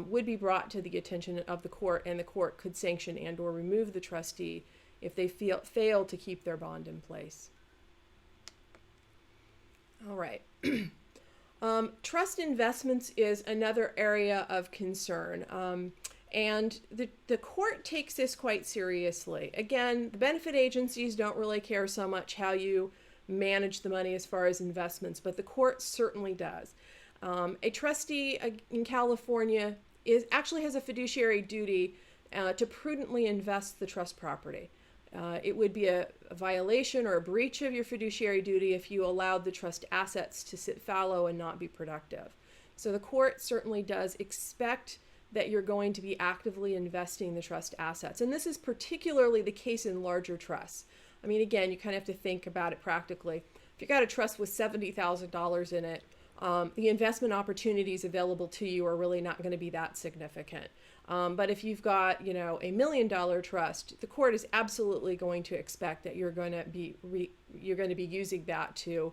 would be brought to the attention of the court, and the court could sanction and or remove the trustee if they fail to keep their bond in place. All right. Trust investments is another area of concern. And the court takes this quite seriously. Again, the benefit agencies don't really care so much how you manage the money as far as investments, but the court certainly does. A trustee in California actually has a fiduciary duty to prudently invest the trust property. It would be a violation or a breach of your fiduciary duty if you allowed the trust assets to sit fallow and not be productive. So the court certainly does expect that you're going to be actively investing the trust assets. And this is particularly the case in larger trusts. I mean, again, you kind of have to think about it practically. If you got a trust with $70,000 in it, the investment opportunities available to you are really not going to be that significant. But if you've got, $1 million trust, the court is absolutely going to expect that you're going to be using that to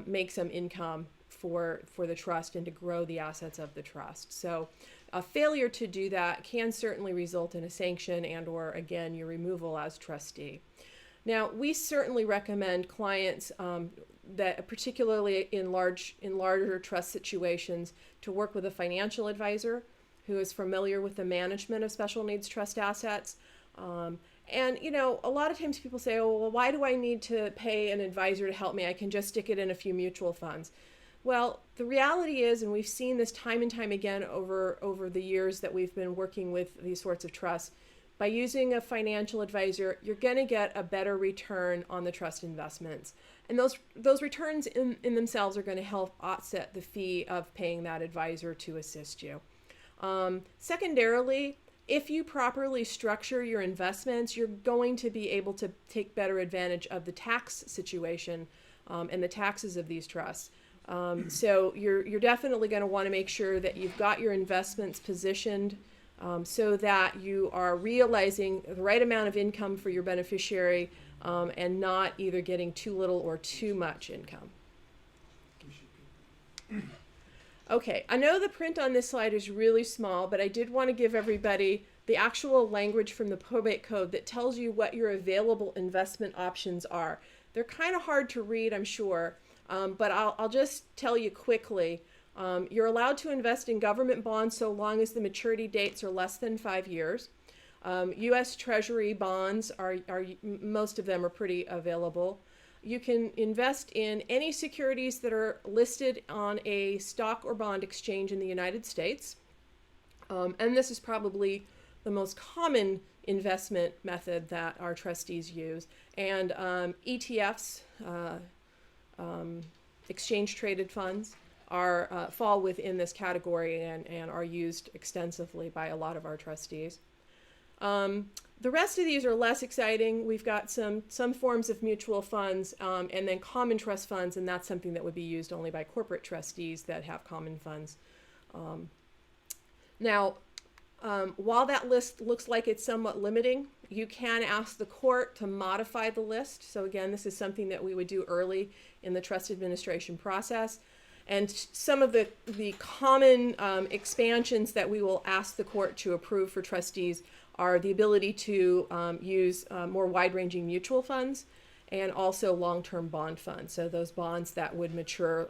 make some income for the trust and to grow the assets of the trust. So a failure to do that can certainly result in a sanction and or, again, your removal as trustee. Now, we certainly recommend clients that, particularly in larger trust situations, to work with a financial advisor who is familiar with the management of special needs trust assets. And, you know, a lot of times people say, oh, well, why do I need to pay an advisor to help me? I can just stick it in a few mutual funds. Well, the reality is, and we've seen this time and time again over the years that we've been working with these sorts of trusts, by using a financial advisor, you're going to get a better return on the trust investments. And those returns in themselves are going to help offset the fee of paying that advisor to assist you. Secondarily, if you properly structure your investments, you're going to be able to take better advantage of the tax situation and the taxes of these trusts. So you're definitely going to want to make sure that you've got your investments positioned so that you are realizing the right amount of income for your beneficiary and not either getting too little or too much income. Okay, I know the print on this slide is really small, but I did want to give everybody the actual language from the probate code that tells you what your available investment options are. They're kind of hard to read, I'm sure, but I'll just tell you quickly. You're allowed to invest in government bonds so long as the maturity dates are less than 5 years. U.S. Treasury bonds are most of them are pretty available. You can invest in any securities that are listed on a stock or bond exchange in the United States. And this is probably the most common investment method that our trustees use. And ETFs, exchange traded funds, fall within this category and are used extensively by a lot of our trustees. The rest of these are less exciting. We've got some forms of mutual funds and then common trust funds, and that's something that would be used only by corporate trustees that have common funds. Now, while that list looks like it's somewhat limiting, you can ask the court to modify the list. So again, this is something that we would do early in the trust administration process. And some of the common expansions that we will ask the court to approve for trustees are the ability to use more wide-ranging mutual funds and also long-term bond funds. So those bonds that would mature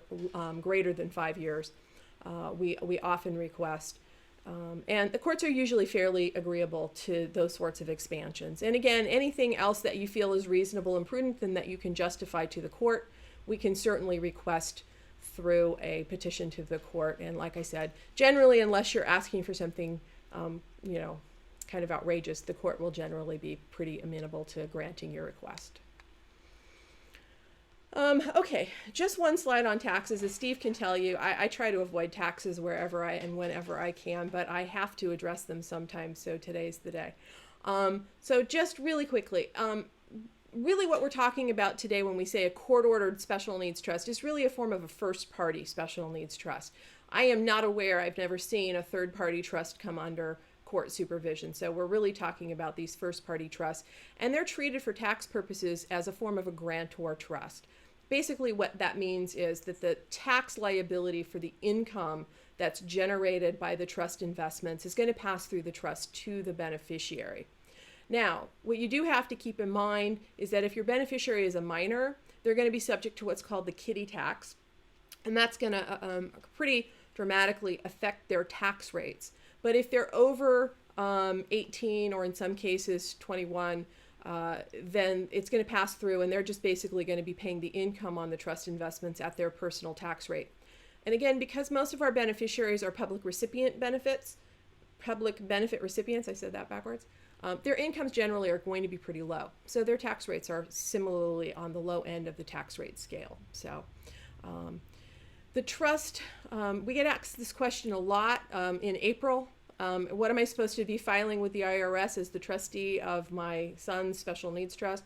greater than 5 years, we often request. And the courts are usually fairly agreeable to those sorts of expansions. And again, anything else that you feel is reasonable and prudent and that you can justify to the court, we can certainly request through a petition to the court. And like I said, generally, unless you're asking for something, kind of outrageous, the court will generally be pretty amenable to granting your request. Okay, just one slide on taxes. As Steve can tell you, I try to avoid taxes wherever and whenever I can, but I have to address them sometimes, so today's the day. So just really quickly, really what we're talking about today when we say a court-ordered special needs trust is really a form of a first-party special needs trust. I am not aware, I've never seen a third-party trust come under court supervision. So we're really talking about these first-party trusts, and they're treated for tax purposes as a form of a grantor trust. Basically what that means is that the tax liability for the income that's generated by the trust investments is going to pass through the trust to the beneficiary. Now, what you do have to keep in mind is that if your beneficiary is a minor, they're going to be subject to what's called the kiddie tax, and that's going to pretty dramatically affect their tax rates. But if they're over 18 or in some cases 21, then it's going to pass through, and they're just basically going to be paying the income on the trust investments at their personal tax rate. And again, because most of our beneficiaries are public benefit recipients, I said that backwards, their incomes generally are going to be pretty low. So their tax rates are similarly on the low end of the tax rate scale. So the trust, we get asked this question a lot in April. What am I supposed to be filing with the IRS as the trustee of my son's special needs trust?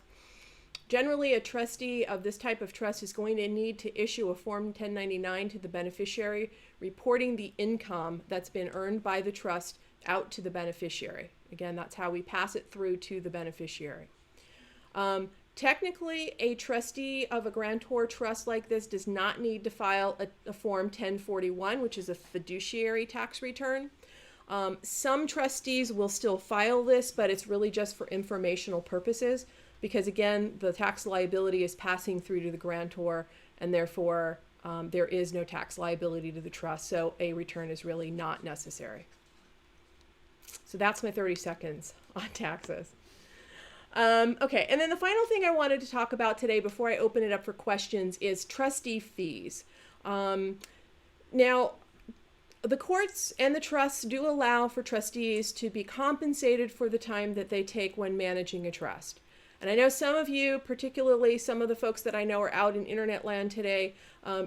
Generally, a trustee of this type of trust is going to need to issue a Form 1099 to the beneficiary reporting the income that's been earned by the trust out to the beneficiary. Again, that's how we pass it through to the beneficiary. Technically, a trustee of a grantor trust like this does not need to file a Form 1041, which is a fiduciary tax return. Some trustees will still file this, but it's really just for informational purposes because, again, the tax liability is passing through to the grantor, and therefore there is no tax liability to the trust, so a return is really not necessary. So that's my 30 seconds on taxes. Okay, and then the final thing I wanted to talk about today before I open it up for questions is trustee fees. Now, the courts and the trusts do allow for trustees to be compensated for the time that they take when managing a trust. And I know some of you, particularly some of the folks that I know are out in internet land today,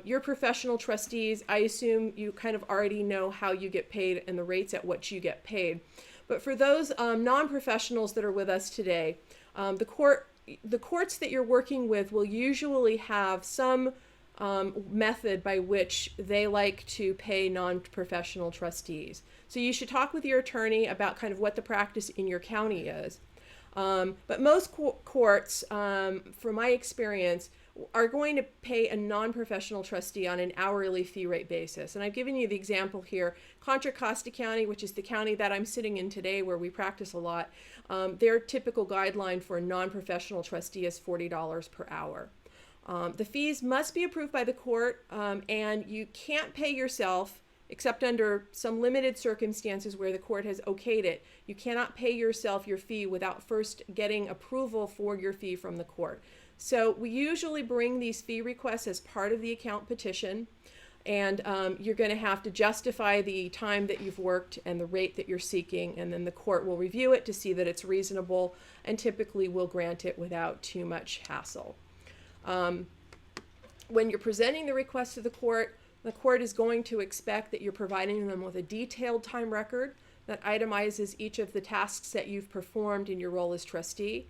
you're professional trustees. I assume you kind of already know how you get paid and the rates at which you get paid. But for those non-professionals that are with us today, the courts that you're working with will usually have some method by which they like to pay non-professional trustees. So you should talk with your attorney about kind of what the practice in your county is. But most courts, from my experience, are going to pay a non-professional trustee on an hourly fee rate basis. And I've given you the example here. Contra Costa County, which is the county that I'm sitting in today where we practice a lot, their typical guideline for a non-professional trustee is $40 per hour. The fees must be approved by the court, and you can't pay yourself, except under some limited circumstances where the court has okayed it. You cannot pay yourself your fee without first getting approval for your fee from the court. So we usually bring these fee requests as part of the account petition, and you're going to have to justify the time that you've worked and the rate that you're seeking, and then the court will review it to see that it's reasonable, and typically will grant it without too much hassle. When you're presenting the request to the court is going to expect that you're providing them with a detailed time record that itemizes each of the tasks that you've performed in your role as trustee.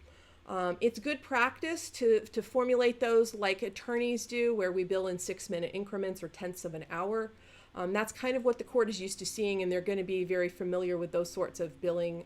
It's good practice to formulate those like attorneys do, where we bill in 6-minute increments or tenths of an hour. That's kind of what the court is used to seeing, and they're going to be very familiar with those sorts of billing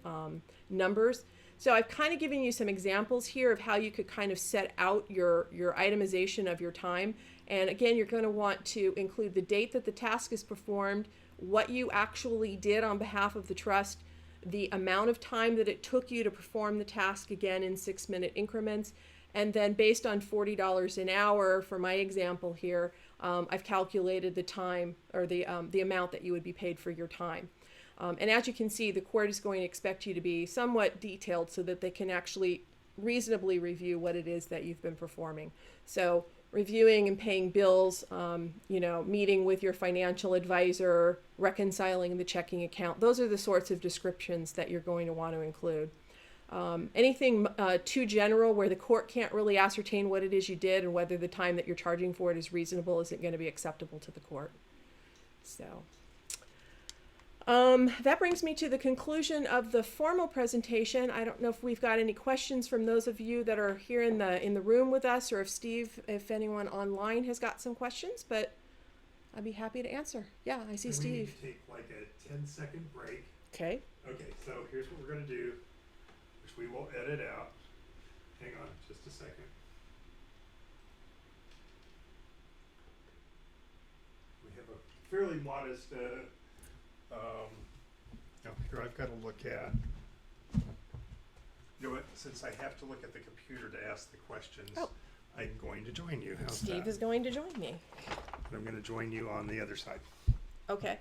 numbers. So I've kind of given you some examples here of how you could kind of set out your itemization of your time. And again, you're going to want to include the date that the task is performed, what you actually did on behalf of the trust, the amount of time that it took you to perform the task, again in 6-minute increments, and then based on $40 an hour for my example here, I've calculated the time or the amount that you would be paid for your time. And as you can see, the court is going to expect you to be somewhat detailed so that they can actually reasonably review what it is that you've been performing. So reviewing and paying bills, meeting with your financial advisor, reconciling the checking account. Those are the sorts of descriptions that you're going to want to include. Anything too general where the court can't really ascertain what it is you did and whether the time that you're charging for it is reasonable isn't going to be acceptable to the court. So that brings me to the conclusion of the formal presentation. I don't know if we've got any questions from those of you that are here in the room with us, or if anyone online has got some questions, but I'd be happy to answer. Yeah, I see Steve. We need to take like a 10-second break. Okay. Okay, so here's what we're going to do, which we will edit out. Hang on just a second. We have a fairly modest here I've got to look at, you know what, since I have to look at the computer to ask the questions, I'm going to join you. How's Steve that? is going to join me. I'm going to join you on the other side. Okay.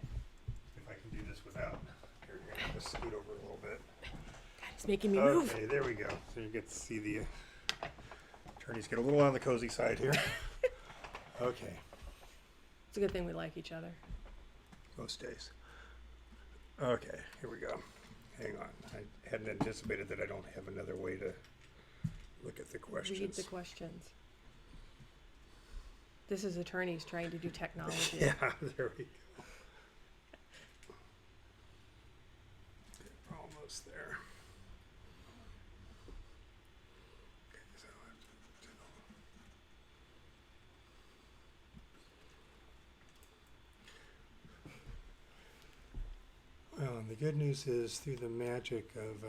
If I can do this without, here, you're going to have to scoot over a little bit. God, he's making me move. Okay, there we go. So you get to see the attorneys get a little on the cozy side here. Okay. It's a good thing we like each other. Most days. Okay, here we go. Hang on. I hadn't anticipated that I don't have another way to look at the questions. Read the questions. This is attorneys trying to do technology. Yeah, there we go. Okay, almost there. Okay, so well, and the good news is through the magic of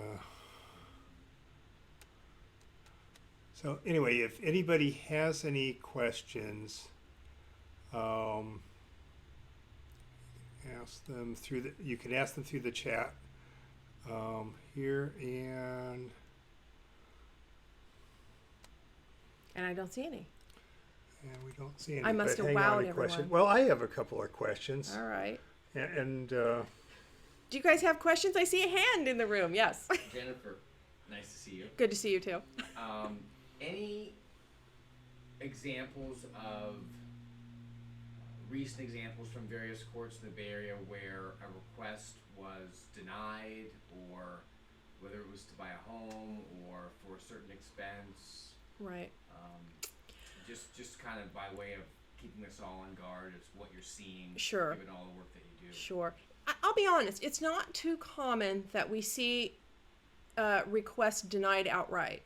so anyway, if anybody has any questions, ask them through the, you can ask them through the chat here, and I don't see any. we don't see any. I must have hang on wowed a question. everyone. Well, I have a couple of questions. All right. And do you guys have questions? I see a hand in the room. Yes. Jennifer. Nice to see you. Good to see you too. Any examples of recent examples from various courts in the Bay Area where a request was denied, or whether it was to buy a home or for a certain expense? Right. Just kind of by way of keeping us all on guard as what you're seeing, Sure. given all the work that you do. Sure. I'll be honest, it's not too common that we see requests denied outright.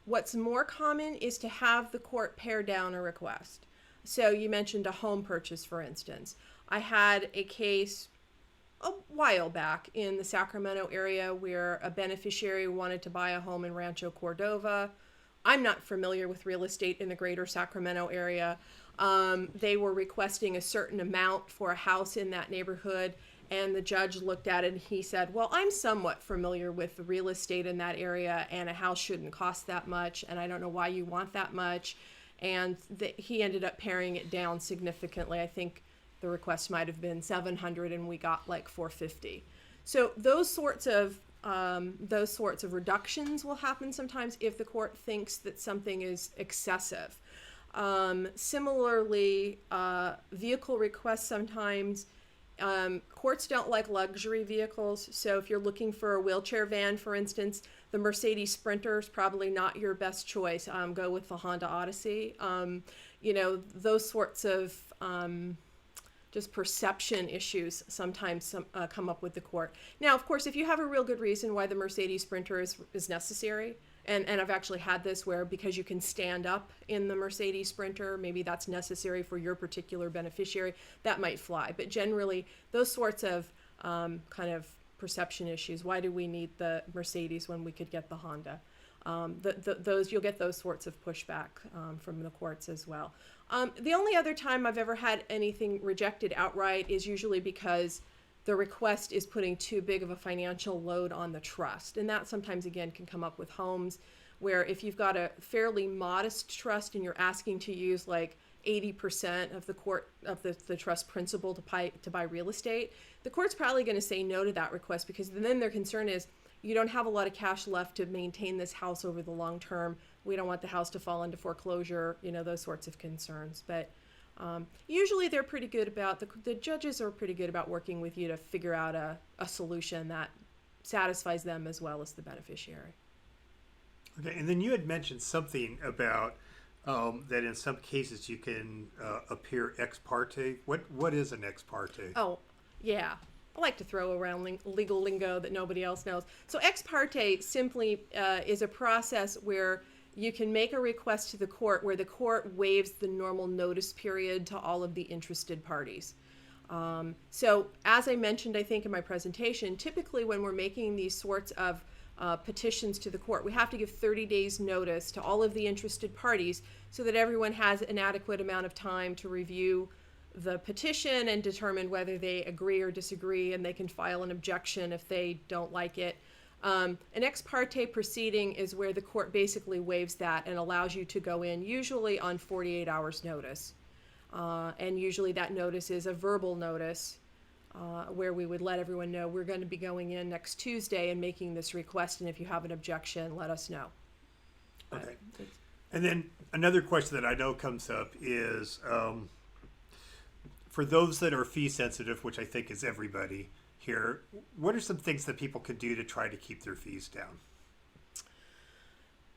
What's more common is to have the court pare down a request. So you mentioned a home purchase, for instance. I had a case a while back in the Sacramento area where a beneficiary wanted to buy a home in Rancho Cordova. I'm not familiar with real estate in the greater Sacramento area. They were requesting a certain amount for a house in that neighborhood, and the judge looked at it and he said, well, I'm somewhat familiar with the real estate in that area, and a house shouldn't cost that much, and I don't know why you want that much. And he ended up paring it down significantly. I think the request might have been $700 and we got like $450. So those sorts of reductions will happen sometimes if the court thinks that something is excessive. Similarly, vehicle requests sometimes, courts don't like luxury vehicles. So if you're looking for a wheelchair van, for instance, the Mercedes Sprinter is probably not your best choice. Go with the Honda Odyssey. Those sorts of just perception issues sometimes come up with the court. Now, of course, if you have a real good reason why the Mercedes Sprinter is necessary, and I've actually had this where because you can stand up in the Mercedes Sprinter, maybe that's necessary for your particular beneficiary, that might fly. But generally, those sorts of kind of perception issues, why do we need the Mercedes when we could get the Honda? Those you'll get those sorts of pushback from the courts as well. The only other time I've ever had anything rejected outright is usually because the request is putting too big of a financial load on the trust. And that sometimes, again, can come up with homes where if you've got a fairly modest trust and you're asking to use like 80% of the trust principal to buy real estate, the court's probably going to say no to that request because then their concern is you don't have a lot of cash left to maintain this house over the long term. We don't want the house to fall into foreclosure, those sorts of concerns. But usually they're pretty good about, the judges are pretty good about working with you to figure out a solution that satisfies them as well as the beneficiary. Okay, and then you had mentioned something about that in some cases you can appear ex parte. What is an ex parte? Oh, yeah. I like to throw around legal lingo that nobody else knows. So ex parte simply is a process where you can make a request to the court where the court waives the normal notice period to all of the interested parties. So as I mentioned, I think in my presentation, typically when we're making these sorts of petitions to the court, we have to give 30 days notice to all of the interested parties so that everyone has an adequate amount of time to review the petition and determine whether they agree or disagree, and they can file an objection if they don't like it. An ex parte proceeding is where the court basically waives that and allows you to go in usually on 48 hours notice. And usually that notice is a verbal notice where we would let everyone know we're going to be going in next Tuesday and making this request, and if you have an objection, let us know. Okay. And then another question that I know comes up is for those that are fee sensitive, which I think is everybody here, what are some things that people could do to try to keep their fees down?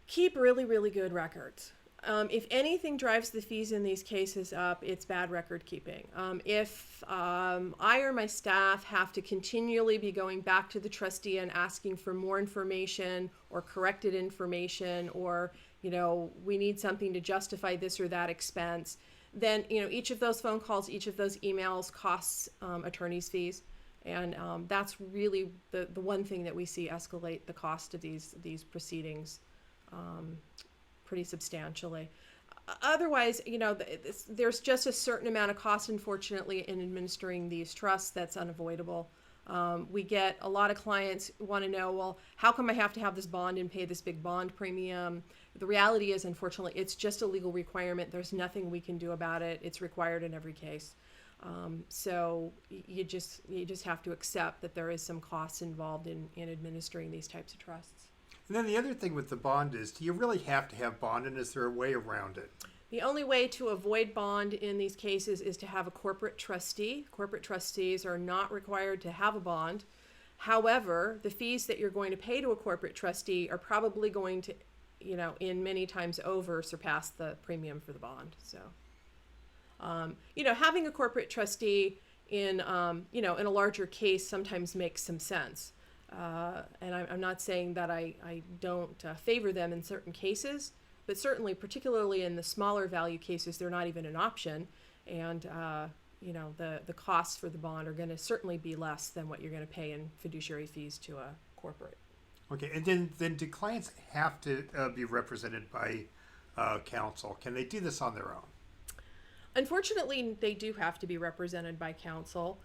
Keep really, really good records. If anything drives the fees in these cases up, it's bad record keeping. If I or my staff have to continually be going back to the trustee and asking for more information or corrected information, or we need something to justify this or that expense, then each of those phone calls, each of those emails costs attorney's fees. And that's really the one thing that we see escalate the cost of these proceedings pretty substantially. Otherwise, there's just a certain amount of cost, unfortunately, in administering these trusts that's unavoidable. We get a lot of clients want to know, well, how come I have to have this bond and pay this big bond premium? The reality is, unfortunately, it's just a legal requirement. There's nothing we can do about it. It's required in every case. So you just have to accept that there is some costs involved in administering these types of trusts. And then the other thing with the bond is, do you really have to have bond, and is there a way around it? The only way to avoid bond in these cases is to have a corporate trustee. Corporate trustees are not required to have a bond. However, the fees that you're going to pay to a corporate trustee are probably going to, in many times over, surpass the premium for the bond. So, having a corporate trustee in a larger case sometimes makes some sense. And I'm not saying that I don't favor them in certain cases, but certainly, particularly in the smaller value cases, they're not even an option. And, the costs for the bond are going to certainly be less than what you're going to pay in fiduciary fees to a corporate. Okay, and then do clients have to be represented by counsel? Can they do this on their own? Unfortunately, they do have to be represented by counsel.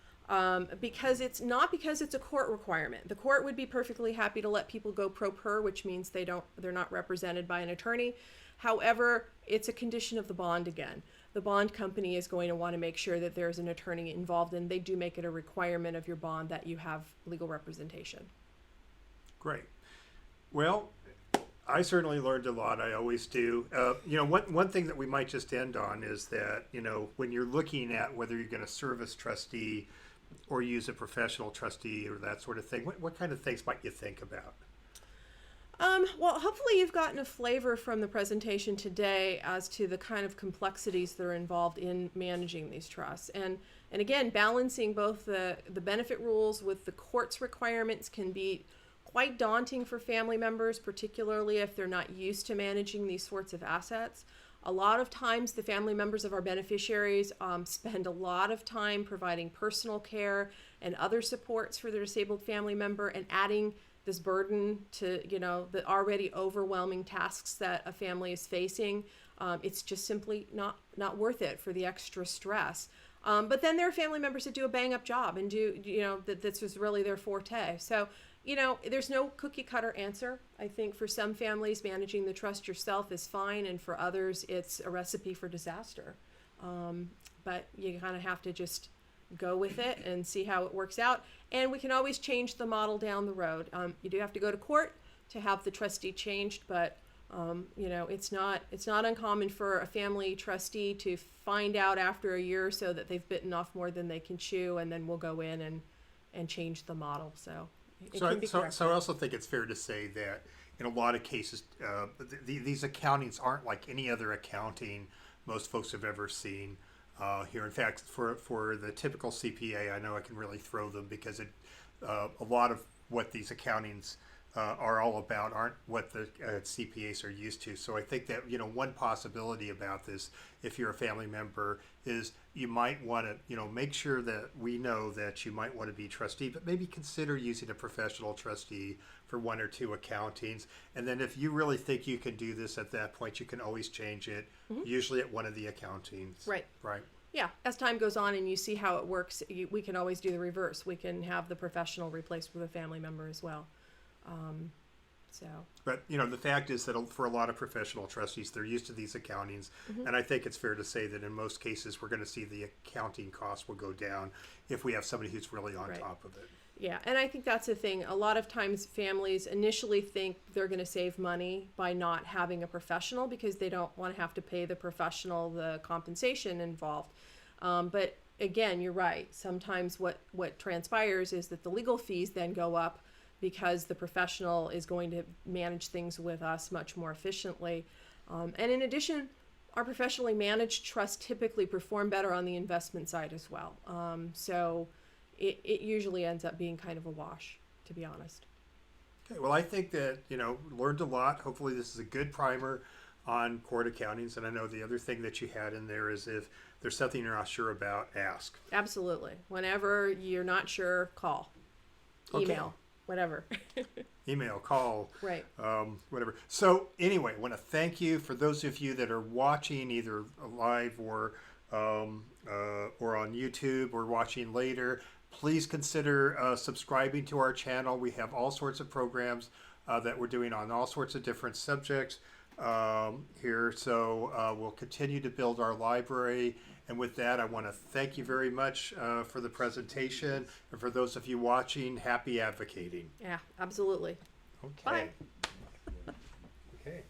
Because it's a court requirement. The court would be perfectly happy to let people go pro per, which means they're not represented by an attorney. However, it's a condition of the bond again. The bond company is going to want to make sure that there's an attorney involved, and they do make it a requirement of your bond that you have legal representation. Great. Well, I certainly learned a lot. I always do. One thing that we might just end on is that, when you're looking at whether you're going to serve as trustee or use a professional trustee or that sort of thing, what kind of things might you think about? Well, hopefully you've gotten a flavor from the presentation today as to the kind of complexities that are involved in managing these trusts. And again, balancing both the benefit rules with the court's requirements can be quite daunting for family members, particularly if they're not used to managing these sorts of assets. A lot of times the family members of our beneficiaries spend a lot of time providing personal care and other supports for their disabled family member, and adding this burden to, the already overwhelming tasks that a family is facing. It's just simply not worth it for the extra stress. But then there are family members that do a bang up job and this is really their forte. So, there's no cookie cutter answer. I think for some families, managing the trust yourself is fine, and for others, it's a recipe for disaster. But you kind of have to just go with it and see how it works out. And we can always change the model down the road. You do have to go to court to have the trustee changed, but it's not uncommon for a family trustee to find out after a year or so that they've bitten off more than they can chew, and then we'll go in and change the model. So I also think it's fair to say that in a lot of cases, these accountings aren't like any other accounting most folks have ever seen here. In fact, for the typical CPA, I know I can really throw them because a lot of what these accountings are all about aren't what the CPAs are used to. So I think that, one possibility about this, if you're a family member, is you might want to, make sure that we know that you might want to be trustee, but maybe consider using a professional trustee for one or two accountings. And then if you really think you can do this at that point, you can always change it, usually at one of the accountings. Right. Yeah, as time goes on and you see how it works, we can always do the reverse. We can have the professional replaced with a family member as well. But the fact is that for a lot of professional trustees, they're used to these accountings, and I think it's fair to say that in most cases we're going to see the accounting costs will go down if we have somebody who's really on top of it. Yeah, and I think that's the thing. A lot of times families initially think they're going to save money by not having a professional because they don't want to have to pay the professional the compensation involved. But again, you're right. Sometimes what transpires is that the legal fees then go up because the professional is going to manage things with us much more efficiently. And in addition, our professionally managed trusts typically perform better on the investment side as well. So it usually ends up being kind of a wash, to be honest. Okay, well, I think that, learned a lot. Hopefully this is a good primer on court accountings. And I know the other thing that you had in there is if there's something you're not sure about, ask. Absolutely. Whenever you're not sure, call, email, whatever. Email, call, right. Whatever. So anyway, I want to thank you for those of you that are watching either live or on YouTube or watching later. Please consider subscribing to our channel. We have all sorts of programs that we're doing on all sorts of different subjects here. So we'll continue to build our library. And with that, I want to thank you very much for the presentation. And for those of you watching, happy advocating. Yeah, absolutely. Okay. Bye. Okay.